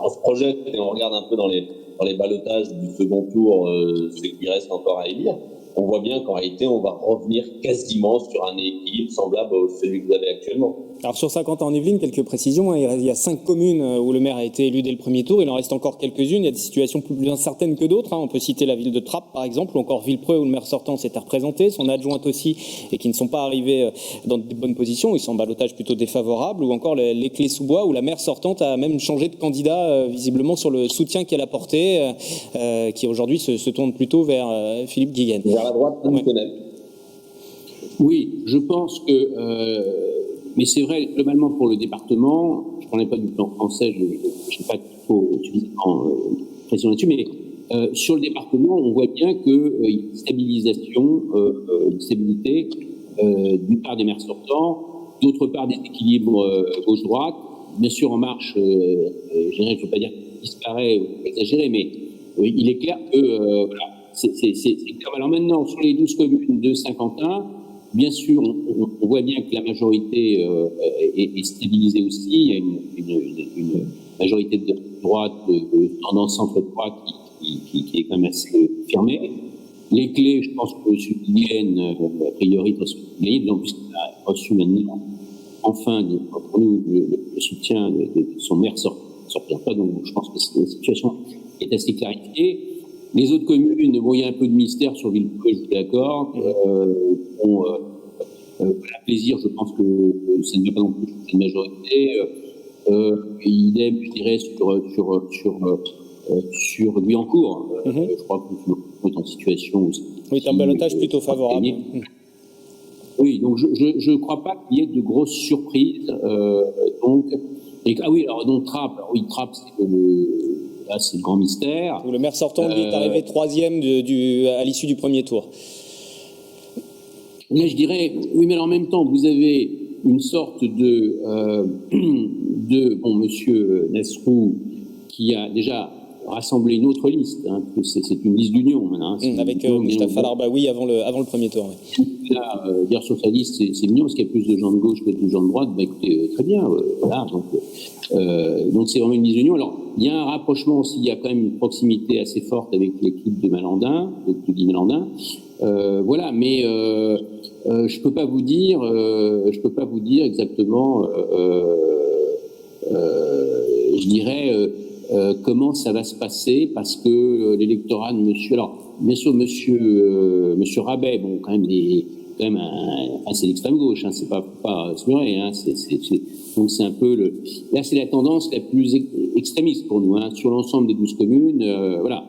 on se projette et on regarde un peu dans les ballottages du second tour ce qui reste encore à élire. On voit bien qu'en réalité, on va revenir quasiment sur un équilibre semblable à celui que vous avez actuellement. Alors sur Saint-Quentin-en-Yvelines, quelques précisions. Il y a 5 communes où le maire a été élu dès le premier tour. Il en reste encore quelques-unes. Il y a des situations plus incertaines que d'autres. On peut citer la ville de Trappes, par exemple, ou encore Villepreux, où le maire sortant s'était représenté, son adjointe aussi, et qui ne sont pas arrivés dans de bonnes positions. Ils sont en ballottage plutôt défavorable. Ou encore les Clés-sous-Bois, où la maire sortante a même changé de candidat, visiblement sur le soutien qu'elle apportait, qui aujourd'hui se tourne plutôt vers Philippe Guiguen. Vers la droite traditionnelle. Oui, je pense que... mais c'est vrai, globalement, pour le département, je ne parlais pas du plan français, je n'ai pas trop suffisamment pression là-dessus, mais sur le département, on voit bien qu'il y a une stabilisation, une stabilité, d'une part des maires sortants, d'autre part des équilibres gauche-droite. Bien sûr, En Marche, je ne veux pas dire qu'il disparaît, exagérer, mais il est clair que voilà, c'est clair. Alors maintenant, sur les 12 communes de Saint-Quentin, bien sûr, on voit bien que la majorité est stabilisée aussi. Il y a une majorité de droite, de tendance centre-droite qui est quand même assez fermée. Les Clés, je pense que M. Guiguen, a priori, doit se gagner, donc puisqu'il a reçu maintenant, enfin, pour nous, le soutien de son maire sortira pas. Donc je pense que la situation est assez clarifiée. Les autres communes, bon, il y a un peu de mystère sur Villepreux, je suis d'accord. À plaisir, je pense que ça ne veut pas non plus changer de majorité. Idem, je dirais, sur Guyancourt. Je crois qu'on est en situation aussi. Oui, c'est un ballottage plutôt favorable. Oui, donc je ne crois pas qu'il y ait de grosses surprises. Donc, Ah oui, alors donc Trappes, là, c'est le grand mystère. Le maire sortant lui est arrivé 3e à l'issue du premier tour. Là, je dirais, oui, mais en même temps, vous avez une sorte de monsieur Nasrou qui a déjà rassemblé une autre liste, hein, c'est une liste d'union maintenant. Avec Mustapha Larbaoui avant le premier tour. Oui. Là, dire sur sa liste, c'est mignon, parce qu'il y a plus de gens de gauche que de gens de droite. Bah écoutez, très bien, voilà. Donc c'est vraiment une liste d'union. Alors, il y a un rapprochement aussi, il y a quand même une proximité assez forte avec l'équipe de Malandin, de Guy Malandin. Voilà, mais je peux pas vous dire exactement, je dirais, comment ça va se passer, parce que l'électorat de monsieur, alors bien sûr monsieur Rabet, bon quand même c'est l'extrême gauche, hein, c'est pas se leurrer, hein, donc c'est un peu là c'est la tendance la plus extrémiste pour nous, hein, sur l'ensemble des 12 communes, voilà.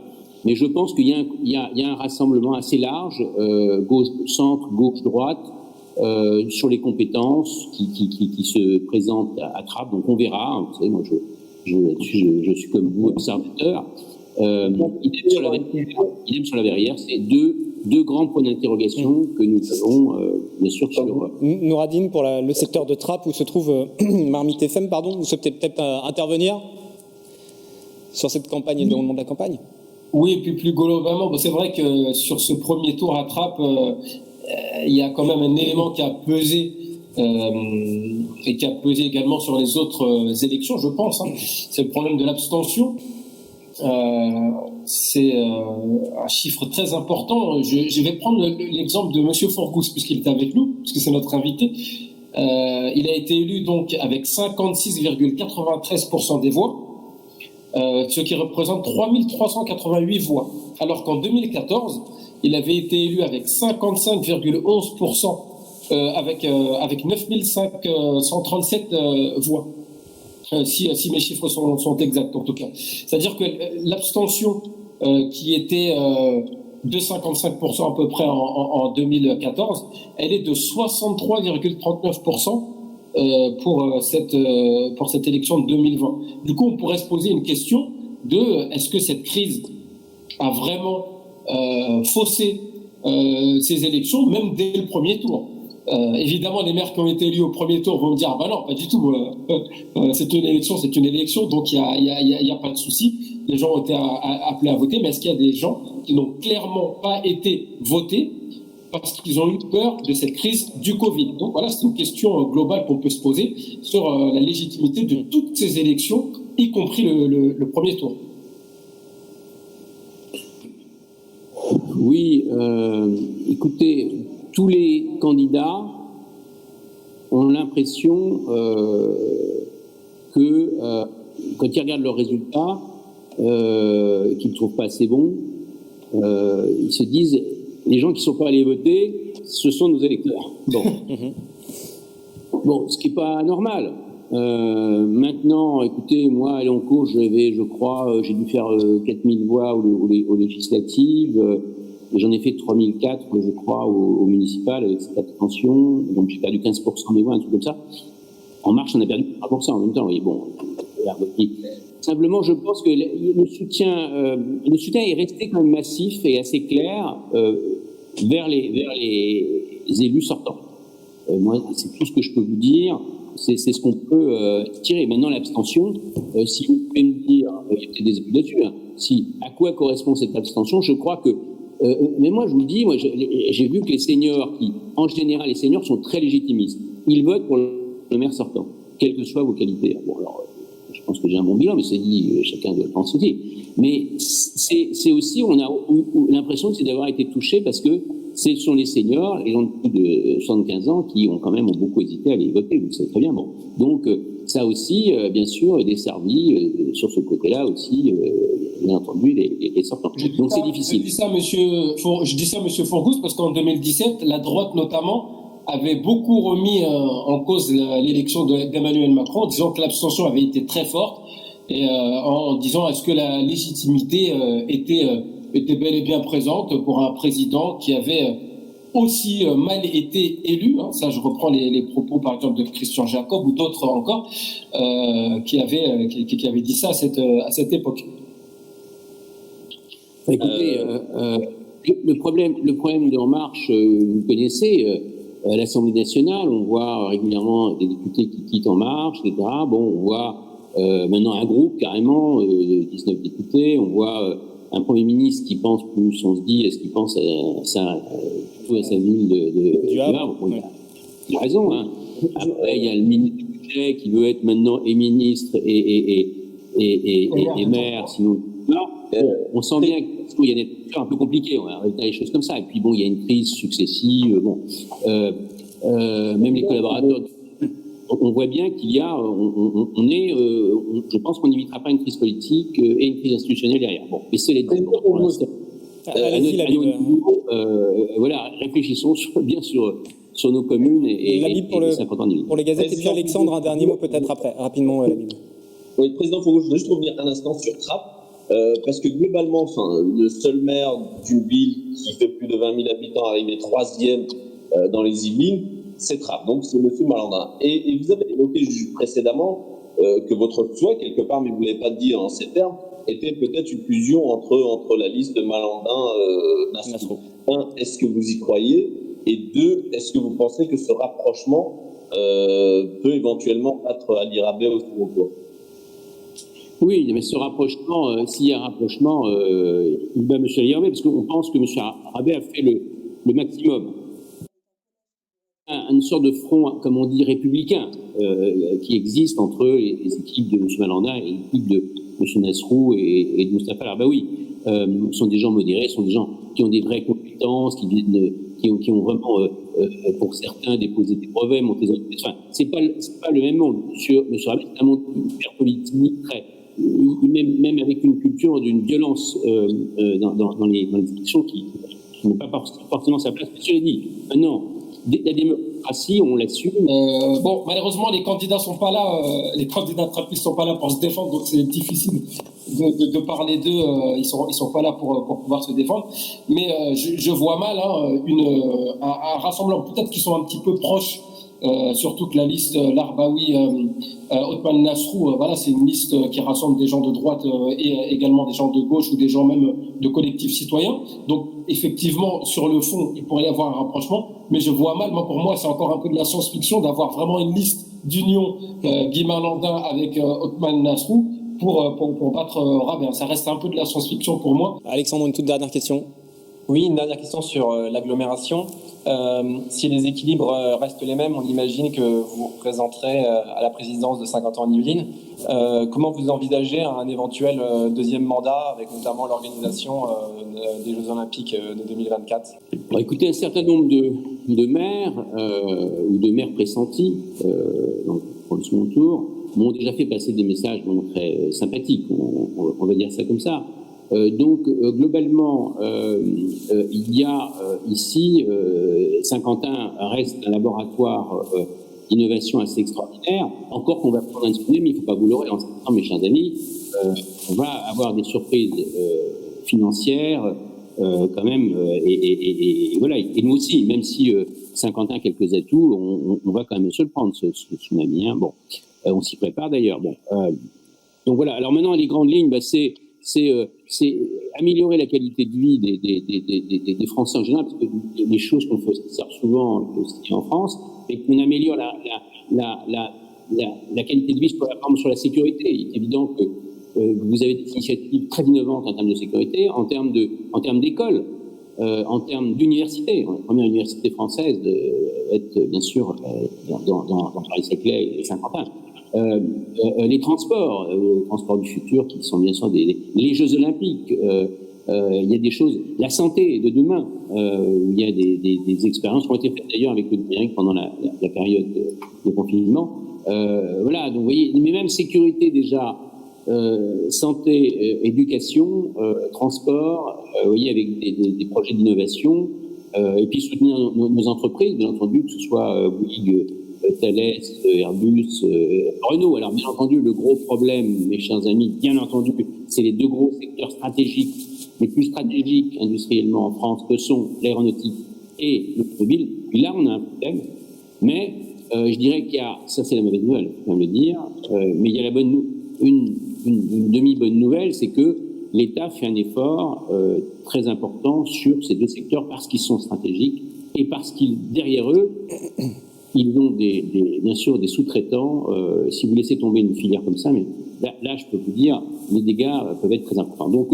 Mais je pense qu'il y a un rassemblement assez large, gauche centre, gauche droite, sur les compétences qui se présentent à Trappes. Donc on verra. Hein, vous savez, moi je suis comme vous observateur. Idem sur la Verrière, c'est deux grands points d'interrogation que nous avons bien sûr sur. Nouradine, pour le secteur de Trappes où se trouve Marmite FM, pardon, vous souhaitez peut-être intervenir sur cette campagne et le déroulement de la campagne? Oui, et puis plus globalement, c'est vrai que sur ce premier tour à Trappes, il y a quand même un élément qui a pesé et qui a pesé également sur les autres élections, je pense. Hein. C'est le problème de l'abstention. C'est un chiffre très important. Je vais prendre l'exemple de Monsieur Fourgousse, puisqu'il est avec nous, puisque c'est notre invité. Il a été élu donc avec 56,93% des voix. Ce qui représente 3388 voix. Alors qu'en 2014, il avait été élu avec 55,11%, avec 9137 voix. Si mes chiffres sont exacts, en tout cas. C'est-à-dire que l'abstention, qui était de 55% à peu près en 2014, elle est de 63,39%. Pour cette élection de 2020. Du coup, on pourrait se poser une question de est-ce que cette crise a vraiment faussé ces élections, même dès le premier tour? Évidemment, les maires qui ont été élus au premier tour vont me dire, ah bah non, pas du tout, c'est une élection, donc il y a pas de souci. Les gens ont été appelés à voter, mais est-ce qu'il y a des gens qui n'ont clairement pas été votés parce qu'ils ont eu peur de cette crise du Covid? Donc voilà, c'est une question globale qu'on peut se poser sur la légitimité de toutes ces élections, y compris le premier tour. Oui, écoutez, tous les candidats ont l'impression que quand ils regardent leurs résultats, qu'ils ne trouvent pas assez bons, ils se disent, les gens qui ne sont pas allés voter, ce sont nos électeurs. Bon, ce qui n'est pas normal. Maintenant, écoutez, moi, à Elancourt, je crois, j'ai dû faire 4000 voix aux législatives, et j'en ai fait 3004, je crois, au municipal, avec cette abstention. Donc, j'ai perdu 15% des voix, un truc comme ça. En Marche, on a perdu 3% en même temps. Et bon, simplement, je pense que le soutien est resté quand même massif et assez clair vers les élus sortants. Moi, c'est tout ce que je peux vous dire. C'est ce qu'on peut tirer. Maintenant, l'abstention, si vous pouvez me dire, il y a peut-être des études là-dessus, hein, à quoi correspond cette abstention, je crois que... mais moi, je vous le dis, j'ai vu que les seniors, en général, les seniors sont très légitimistes. Ils votent pour le maire sortant, quelles que soient vos qualités. Bon, alors, je pense que j'ai un bon bilan, mais c'est dit, chacun doit le penser aussi. Mais c'est aussi, on a l'impression que c'est d'avoir été touché parce que ce sont les seniors, les gens de plus de 75 ans qui ont beaucoup hésité à aller voter, vous le savez très bien. Bon. Donc, ça aussi, bien sûr, desservi sur ce côté-là aussi, bien entendu, les sortants. Donc, c'est difficile. Je dis ça, monsieur Fourgousse, parce qu'en 2017, la droite notamment avait beaucoup remis en cause l'élection d'Emmanuel Macron, en disant que l'abstention avait été très forte, et en disant est-ce que la légitimité était bel et bien présente pour un président qui avait aussi mal été élus. Hein. Ça, je reprends les propos, par exemple, de Christian Jacob ou d'autres encore qui avaient dit ça à cette époque. Écoutez, le problème de En Marche, vous connaissez, à l'Assemblée nationale, on voit régulièrement des députés qui quittent En Marche, etc. Bon, on voit maintenant un groupe carrément, 19 députés, on voit un Premier ministre qui pense plus, on se dit, est-ce qu'il pense plutôt à sa ville du Havre? Bon, il a raison. Hein. Après, il y a le ministre du budget qui veut être maintenant ministre et maire, sinon... Non, on sent bien qu'il y a des choses un peu compliquées, on a des choses comme ça. Et puis bon, il y a une crise successive. Bon, même les collaborateurs, on voit bien qu'il y a, je pense qu'on n'évitera pas une crise politique et une crise institutionnelle derrière. Bon, mais c'est les deux. Voilà, réfléchissons bien sur nos communes et la Bible pour 50 ans de vie. Pour les gazettes, et puis Alexandre, un dernier mot peut-être après, rapidement, la Bible. Oui, Président Fogo, je voudrais juste revenir un instant sur Trappes. Parce que globalement, le seul maire d'une ville qui fait plus de 20 000 habitants arrivé 3e dans les Yvelines, c'est Trappes. Donc c'est M. Malandin. Et vous avez évoqué précédemment que votre souhait, quelque part, mais vous ne l'avez pas dit en ces termes, était peut-être une fusion entre la liste de Malandin-Nasrou. Un, est-ce que vous y croyez? Et deux, est-ce que vous pensez que ce rapprochement peut éventuellement battre Ali Rabet au second tour? Oui, mais ce rapprochement, s'il y a un rapprochement, il va M. Ali Rabet, parce qu'on pense que M. Rabet a fait le maximum. Une sorte de front, comme on dit, républicain, qui existe entre les équipes de M. Malandin et l'équipe de M. Nasrou et de Moustapha Al-Arbaoui. Sont des gens modérés, sont des gens qui ont des vraies compétences, qui ont vraiment, pour certains, déposé des brevets, monté des entreprises. Enfin, c'est pas le même monde. M. Rabet, c'est un monde hyper politique, très... Même avec une culture d'une violence dans les élections qui n'a pas forcément sa place. Cela dit, maintenant, la démocratie, on l'assume. Bon, malheureusement, les candidats sont pas là. Les candidats trappistes sont pas là pour se défendre, donc c'est difficile de parler d'eux. Ils sont pas là pour pouvoir se défendre. Mais je vois mal un rassemblement. Peut-être qu'ils sont un petit peu proches. Surtout que la liste Al-Arbaoui, Othman Nasrou, voilà, c'est une liste qui rassemble des gens de droite et également des gens de gauche ou des gens même de collectifs citoyens. Donc effectivement, sur le fond, il pourrait y avoir un rapprochement, mais je vois mal, pour moi, c'est encore un peu de la science-fiction d'avoir vraiment une liste d'union Guy Malandin avec Othman Nasrou pour battre Rabet. Ça reste un peu de la science-fiction pour moi. Alexandre, une toute dernière question. Oui, une dernière question sur l'agglomération. Si les équilibres restent les mêmes, on imagine que vous représenterez à la présidence de 50 ans en Yvelines. Comment vous envisagez un éventuel deuxième mandat, avec notamment l'organisation des Jeux Olympiques de 2024 ? Bon, écoutez, un certain nombre de maires ou de maires pressentis pour le second tour m'ont déjà fait passer des messages très sympathiques, on va dire ça comme ça. Donc, globalement, il y a ici, Saint-Quentin reste un laboratoire d'innovation assez extraordinaire. Encore qu'on va prendre un sujet, mais il ne faut pas vous leurrer. En septembre, mes chers amis, on va avoir des surprises financières quand même. Et voilà. Et nous aussi, même si Saint-Quentin a quelques atouts, on va quand même se le prendre, ce tsunami. Hein. Bon, on s'y prépare d'ailleurs. Bon, donc voilà. Alors maintenant, les grandes lignes, c'est améliorer la qualité de vie des Français en général, parce que les choses qu'on fait souvent aussi en France, et qu'on améliore la qualité de vie, par exemple sur la sécurité. Il est évident que vous avez des initiatives très innovantes en termes de sécurité, en termes d'école, en termes d'université. La première université française est bien sûr dans Paris-Saclay et Saint-Quentin. Les transports du futur qui sont bien sûr les Jeux Olympiques, il y a des choses, la santé de demain, il y a des expériences qui ont été faites d'ailleurs avec le numérique pendant la période de confinement. Voilà, donc vous voyez, mais même sécurité déjà, santé, éducation, transport, vous voyez, avec des projets d'innovation, et puis soutenir nos entreprises, bien entendu, que ce soit Bouygues, Thales, Airbus, Renault. Alors bien entendu, le gros problème, mes chers amis, bien entendu, c'est les deux gros secteurs stratégiques, les plus stratégiques industriellement en France, que sont l'aéronautique et le centre-ville. Puis là, on a un problème. Mais je dirais qu'il y a, ça c'est la mauvaise nouvelle, faut quand même le dire, mais il y a une demi-bonne nouvelle, c'est que l'État fait un effort très important sur ces deux secteurs parce qu'ils sont stratégiques et parce qu'ils, derrière eux, ils ont bien sûr des sous-traitants. Si vous laissez tomber une filière comme ça, mais là, je peux vous dire, les dégâts peuvent être très importants. Donc,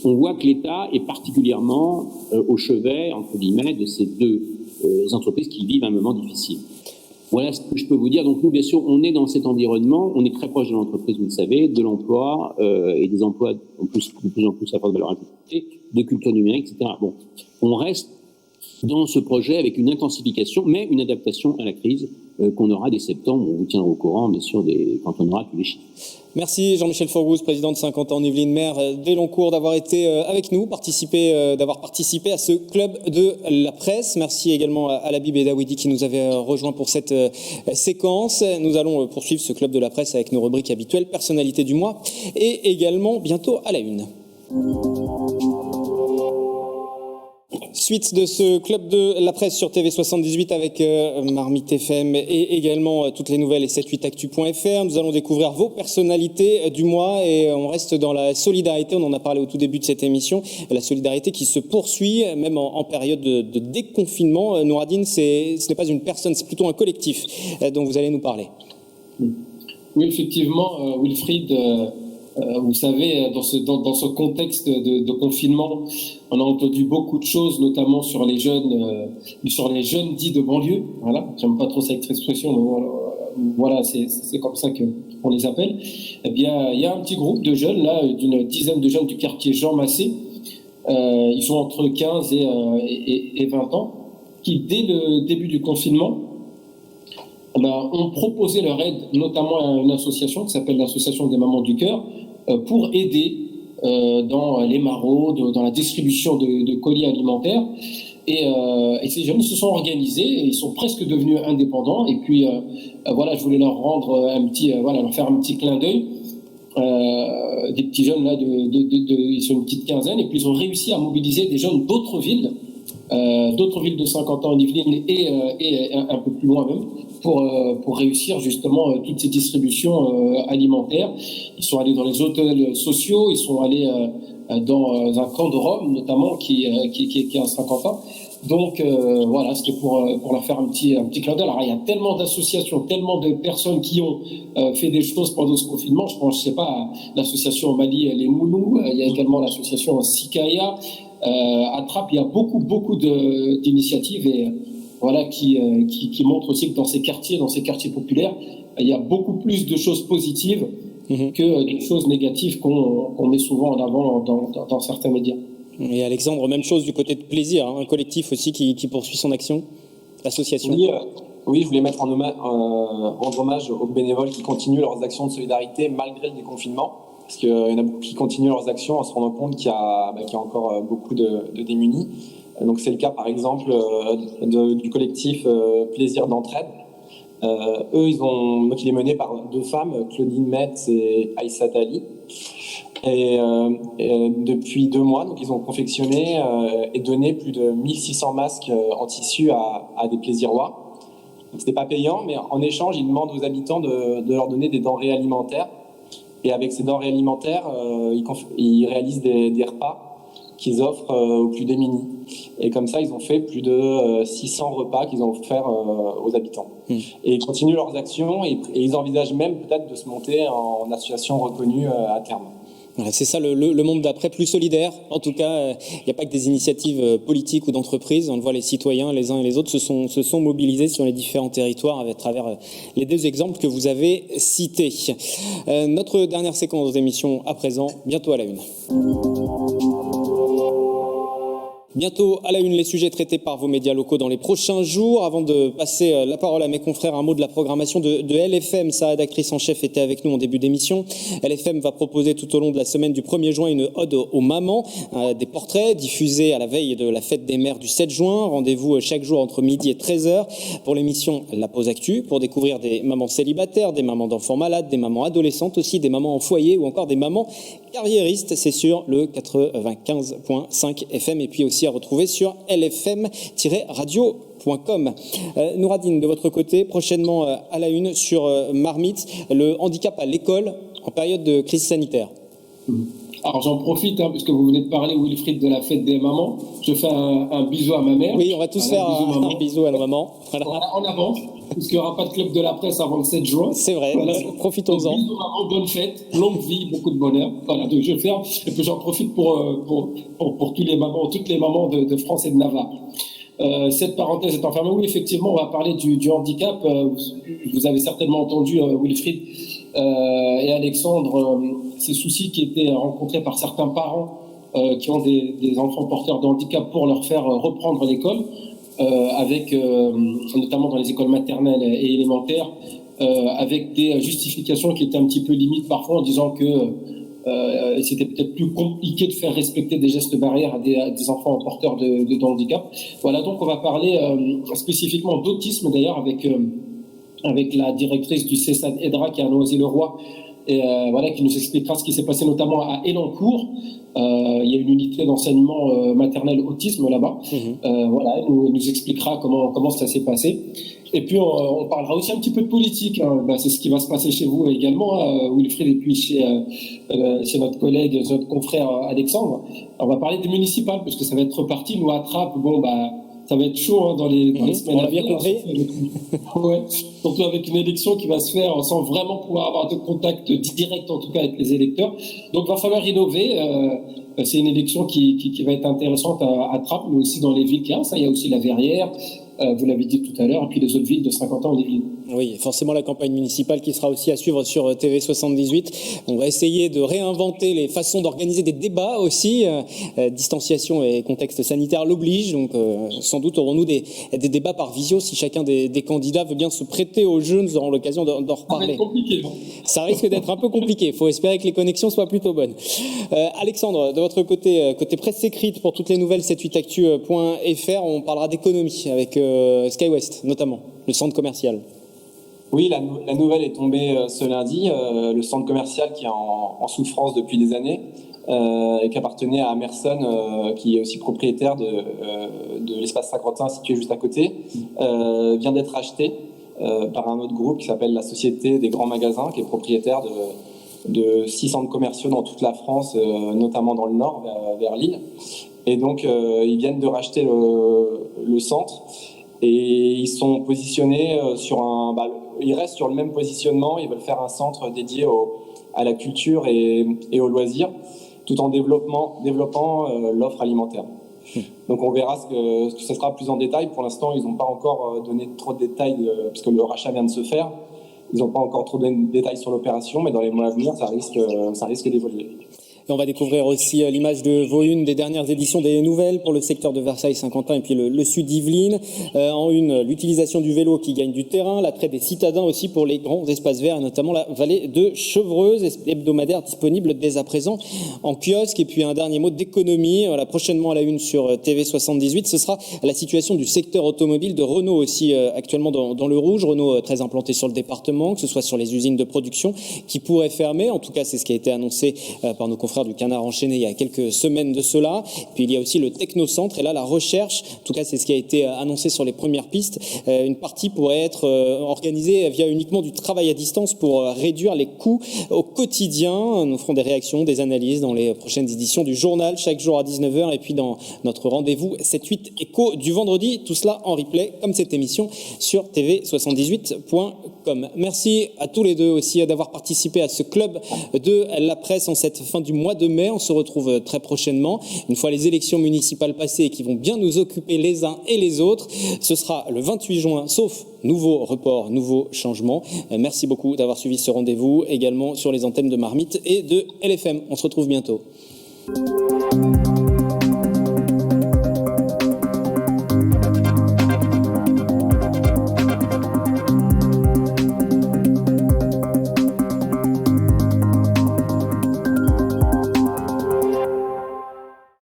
on voit que l'État est particulièrement au chevet, entre guillemets, de ces deux entreprises qui vivent un moment difficile. Voilà ce que je peux vous dire. Donc, nous, bien sûr, on est dans cet environnement, on est très proche de l'entreprise, vous le savez, de l'emploi et des emplois en plus, de plus en plus à forte valeur ajoutée, de culture numérique, etc. Bon, on reste dans ce projet avec une intensification, mais une adaptation à la crise qu'on aura dès septembre. On vous tiendra au courant, bien sûr, quand on aura tous les chiffres. Merci Jean-Michel Forgouze, président de Saint-Quentin-en-Yvelines, maire d'Elancourt, d'avoir été avec nous, d'avoir participé à ce club de la presse. Merci également à Labib et Dawidi qui nous avaient rejoints pour cette séquence. Nous allons poursuivre ce club de la presse avec nos rubriques habituelles, personnalité du mois et également bientôt à la une. Suite de ce club de la presse sur TV78 avec Marmite FM et également toutes les nouvelles et 78actu.fr. Nous allons découvrir vos personnalités du mois et on reste dans la solidarité. On en a parlé au tout début de cette émission. La solidarité qui se poursuit même en période de déconfinement. Nouradine, ce n'est pas une personne, c'est plutôt un collectif dont vous allez nous parler. Oui, effectivement, Wilfried. Vous savez, dans ce contexte de confinement, on a entendu beaucoup de choses, notamment sur les jeunes dits de banlieue. Voilà, j'aime pas trop cette expression, mais voilà, c'est comme ça qu'on les appelle. Eh bien, il y a un petit groupe de jeunes là, d'une dizaine de jeunes du quartier Jean Massé. Ils ont entre 15 et 20 ans, qui dès le début du confinement ont proposé leur aide, notamment à une association qui s'appelle l'Association des Mamans du Cœur, pour aider dans les maraudes, dans la distribution de colis alimentaires. Et ces jeunes se sont organisés, et ils sont presque devenus indépendants. Et puis, voilà, je voulais leur rendre leur faire un petit clin d'œil. Des petits jeunes là, ils sont une petite quinzaine, et puis ils ont réussi à mobiliser des jeunes d'autres villes de Saint-Quentin-en-Yvelines et un peu plus loin même, pour réussir justement toutes ces distributions alimentaires. Ils sont allés dans les hôtels sociaux, ils sont allés dans un camp de Rome notamment qui est à Saint-Quentin. Donc voilà, c'était pour leur faire un petit clin d'œil. Alors il y a tellement d'associations, tellement de personnes qui ont fait des choses pendant ce confinement. Je pense, je sais pas, à l'association au Mali Les Moulous, il y a également l'association Sikaya. À Trappes, il y a beaucoup d'initiatives et voilà qui montrent aussi que dans ces quartiers populaires, il y a beaucoup plus de choses positives que des choses négatives qu'on met souvent en avant dans certains médias. Et Alexandre, même chose du côté de Plaisir, un collectif aussi qui poursuit son action, l'association. Oui, je voulais rendre hommage aux bénévoles qui continuent leurs actions de solidarité malgré le déconfinement. Parce qu'il y en a beaucoup qui continuent leurs actions en se rendant compte qu'il y a encore beaucoup de démunis. Donc c'est le cas par exemple du collectif Plaisir d'entraide. Eux, il est mené par deux femmes, Claudine Metz et Aïssa Ali. Et depuis 2 mois, donc ils ont confectionné et donné plus de 1600 masques en tissu à des plaisirois. C'était pas payant, mais en échange, ils demandent aux habitants de leur donner des denrées alimentaires. Et avec ces denrées alimentaires, ils réalisent des repas qu'ils offrent aux plus démunis. Et comme ça, ils ont fait plus de 600 repas qu'ils ont offerts aux habitants. Et ils continuent leurs actions et ils envisagent même peut-être de se monter en association reconnue à terme. Voilà, c'est ça le monde d'après, plus solidaire. En tout cas, il n'y a pas que des initiatives politiques ou d'entreprises. On le voit, les citoyens, les uns et les autres, se sont mobilisés sur les différents territoires à travers les 2 exemples que vous avez cités. Notre dernière séquence d'émission à présent, bientôt à la une. Bientôt à la une, les sujets traités par vos médias locaux dans les prochains jours. Avant de passer la parole à mes confrères, un mot de la programmation de LFM. Sa rédactrice en chef était avec nous en début d'émission. LFM va proposer tout au long de la semaine du 1er juin une ode aux mamans, des portraits diffusés à la veille de la fête des mères du 7 juin. Rendez-vous chaque jour entre midi et 13h pour l'émission La Pause Actu, pour découvrir des mamans célibataires, des mamans d'enfants malades, des mamans adolescentes aussi, des mamans en foyer ou encore des mamans carriériste, c'est sur le 95.5 FM et puis aussi à retrouver sur lfm-radio.com. Nouradine, de votre côté, prochainement à la une sur Marmite, le handicap à l'école en période de crise sanitaire. Alors j'en profite, puisque vous venez de parler, Wilfried, de la fête des mamans. Je fais un bisou à ma mère. Oui, on va tous faire un bisou à nos mamans. Voilà. En avant, puisqu'il n'y aura pas de club de la presse avant le 7 juin. C'est vrai, voilà. Profitons-en. Bisous maman, bonne fête, longue vie, beaucoup de bonheur. Voilà, donc je vais faire, et puis j'en profite pour tous les mamans, toutes les mamans de France et de Navarre. Cette parenthèse est enfermée. Oui, effectivement, on va parler du handicap. Vous avez certainement entendu, Wilfried et Alexandre, ces soucis qui étaient rencontrés par certains parents qui ont des enfants porteurs de handicap pour leur faire reprendre l'école, avec notamment dans les écoles maternelles et élémentaires, avec des justifications qui étaient un petit peu limites parfois, en disant que c'était peut-être plus compliqué de faire respecter des gestes barrières à des enfants porteurs de handicap. Voilà, donc on va parler spécifiquement d'autisme d'ailleurs avec la directrice du CESAD EDRA qui est à Noisy-le-Roi, et voilà, qui nous expliquera ce qui s'est passé notamment à Elancourt. Il y a une unité d'enseignement maternel autisme là-bas. Voilà, elle nous expliquera comment ça s'est passé. Et puis on parlera aussi un petit peu de politique. C'est ce qui va se passer chez vous également, Wilfried, et puis chez notre collègue, notre confrère Alexandre. On va parler des municipales, parce que ça va être reparti. Nous, à Trappes, ça va être chaud dans les semaines à venir. Ouais. Surtout avec une élection qui va se faire sans vraiment pouvoir avoir de contact direct, en tout cas, avec les électeurs. Donc, il va falloir innover. C'est une élection qui va être intéressante à Trappes, mais aussi dans les villes qui il y a aussi la Verrière. Vous l'avez dit tout à l'heure, et puis les autres villes de Saint-Quentin-en-Yvelines. Oui, forcément la campagne municipale qui sera aussi à suivre sur TV78. On va essayer de réinventer les façons d'organiser des débats aussi. Distanciation et contexte sanitaire l'oblige, donc sans doute aurons-nous des débats par visio si chacun des candidats veut bien se prêter au jeu. Nous aurons l'occasion d'en reparler. Ça va être compliqué, non ? Ça risque d'être un peu compliqué. Il faut espérer que les connexions soient plutôt bonnes. Alexandre, de votre côté presse écrite pour toutes les nouvelles 78actu.fr, on parlera d'économie avec SkyWest notamment, le centre commercial. Oui, la nouvelle est tombée ce lundi. Le centre commercial qui est en souffrance depuis des années et qui appartenait à Merson, qui est aussi propriétaire de l'espace Saint-Quentin situé juste à côté, vient d'être acheté par un autre groupe qui s'appelle la Société des Grands Magasins, qui est propriétaire de 6 centres commerciaux dans toute la France, notamment dans le nord, vers Lille. Et donc, ils viennent de racheter le centre. Et ils sont positionnés ils restent sur le même positionnement. Ils veulent faire un centre dédié à la culture et aux loisirs, tout en développant l'offre alimentaire. Donc on verra ce que ce sera plus en détail. Pour l'instant, ils n'ont pas encore donné trop de détails, parce que le rachat vient de se faire. Ils n'ont pas encore trop donné de détails sur l'opération, mais dans les mois à venir, ça risque d'évoluer. Et on va découvrir aussi l'image de vos unes des dernières éditions des nouvelles pour le secteur de Versailles-Saint-Quentin et puis le sud Yvelines. En une, l'utilisation du vélo qui gagne du terrain, l'attrait des citadins aussi pour les grands espaces verts et notamment la vallée de Chevreuse, hebdomadaire disponible dès à présent en kiosque. Et puis un dernier mot d'économie, voilà, prochainement à la une sur TV78, ce sera la situation du secteur automobile de Renault aussi actuellement dans le rouge. Renault très implanté sur le département, que ce soit sur les usines de production qui pourraient fermer. En tout cas, c'est ce qui a été annoncé par nos confrères du Canard enchaîné il y a quelques semaines de cela. Puis il y a aussi le technocentre et là la recherche, en tout cas c'est ce qui a été annoncé sur les premières pistes. Une partie pourrait être organisée via uniquement du travail à distance pour réduire les coûts au quotidien. Nous ferons des réactions, des analyses dans les prochaines éditions du journal, chaque jour à 19h et puis dans notre rendez-vous 7-8 écho du vendredi. Tout cela en replay comme cette émission sur tv78.com. Merci à tous les deux aussi d'avoir participé à ce club de la presse en cette fin du mois de mai. On se retrouve très prochainement, une fois les élections municipales passées et qui vont bien nous occuper les uns et les autres. Ce sera le 28 juin, sauf nouveau report, nouveau changement. Merci beaucoup d'avoir suivi ce rendez-vous, également sur les antennes de Marmite et de LFM. On se retrouve bientôt.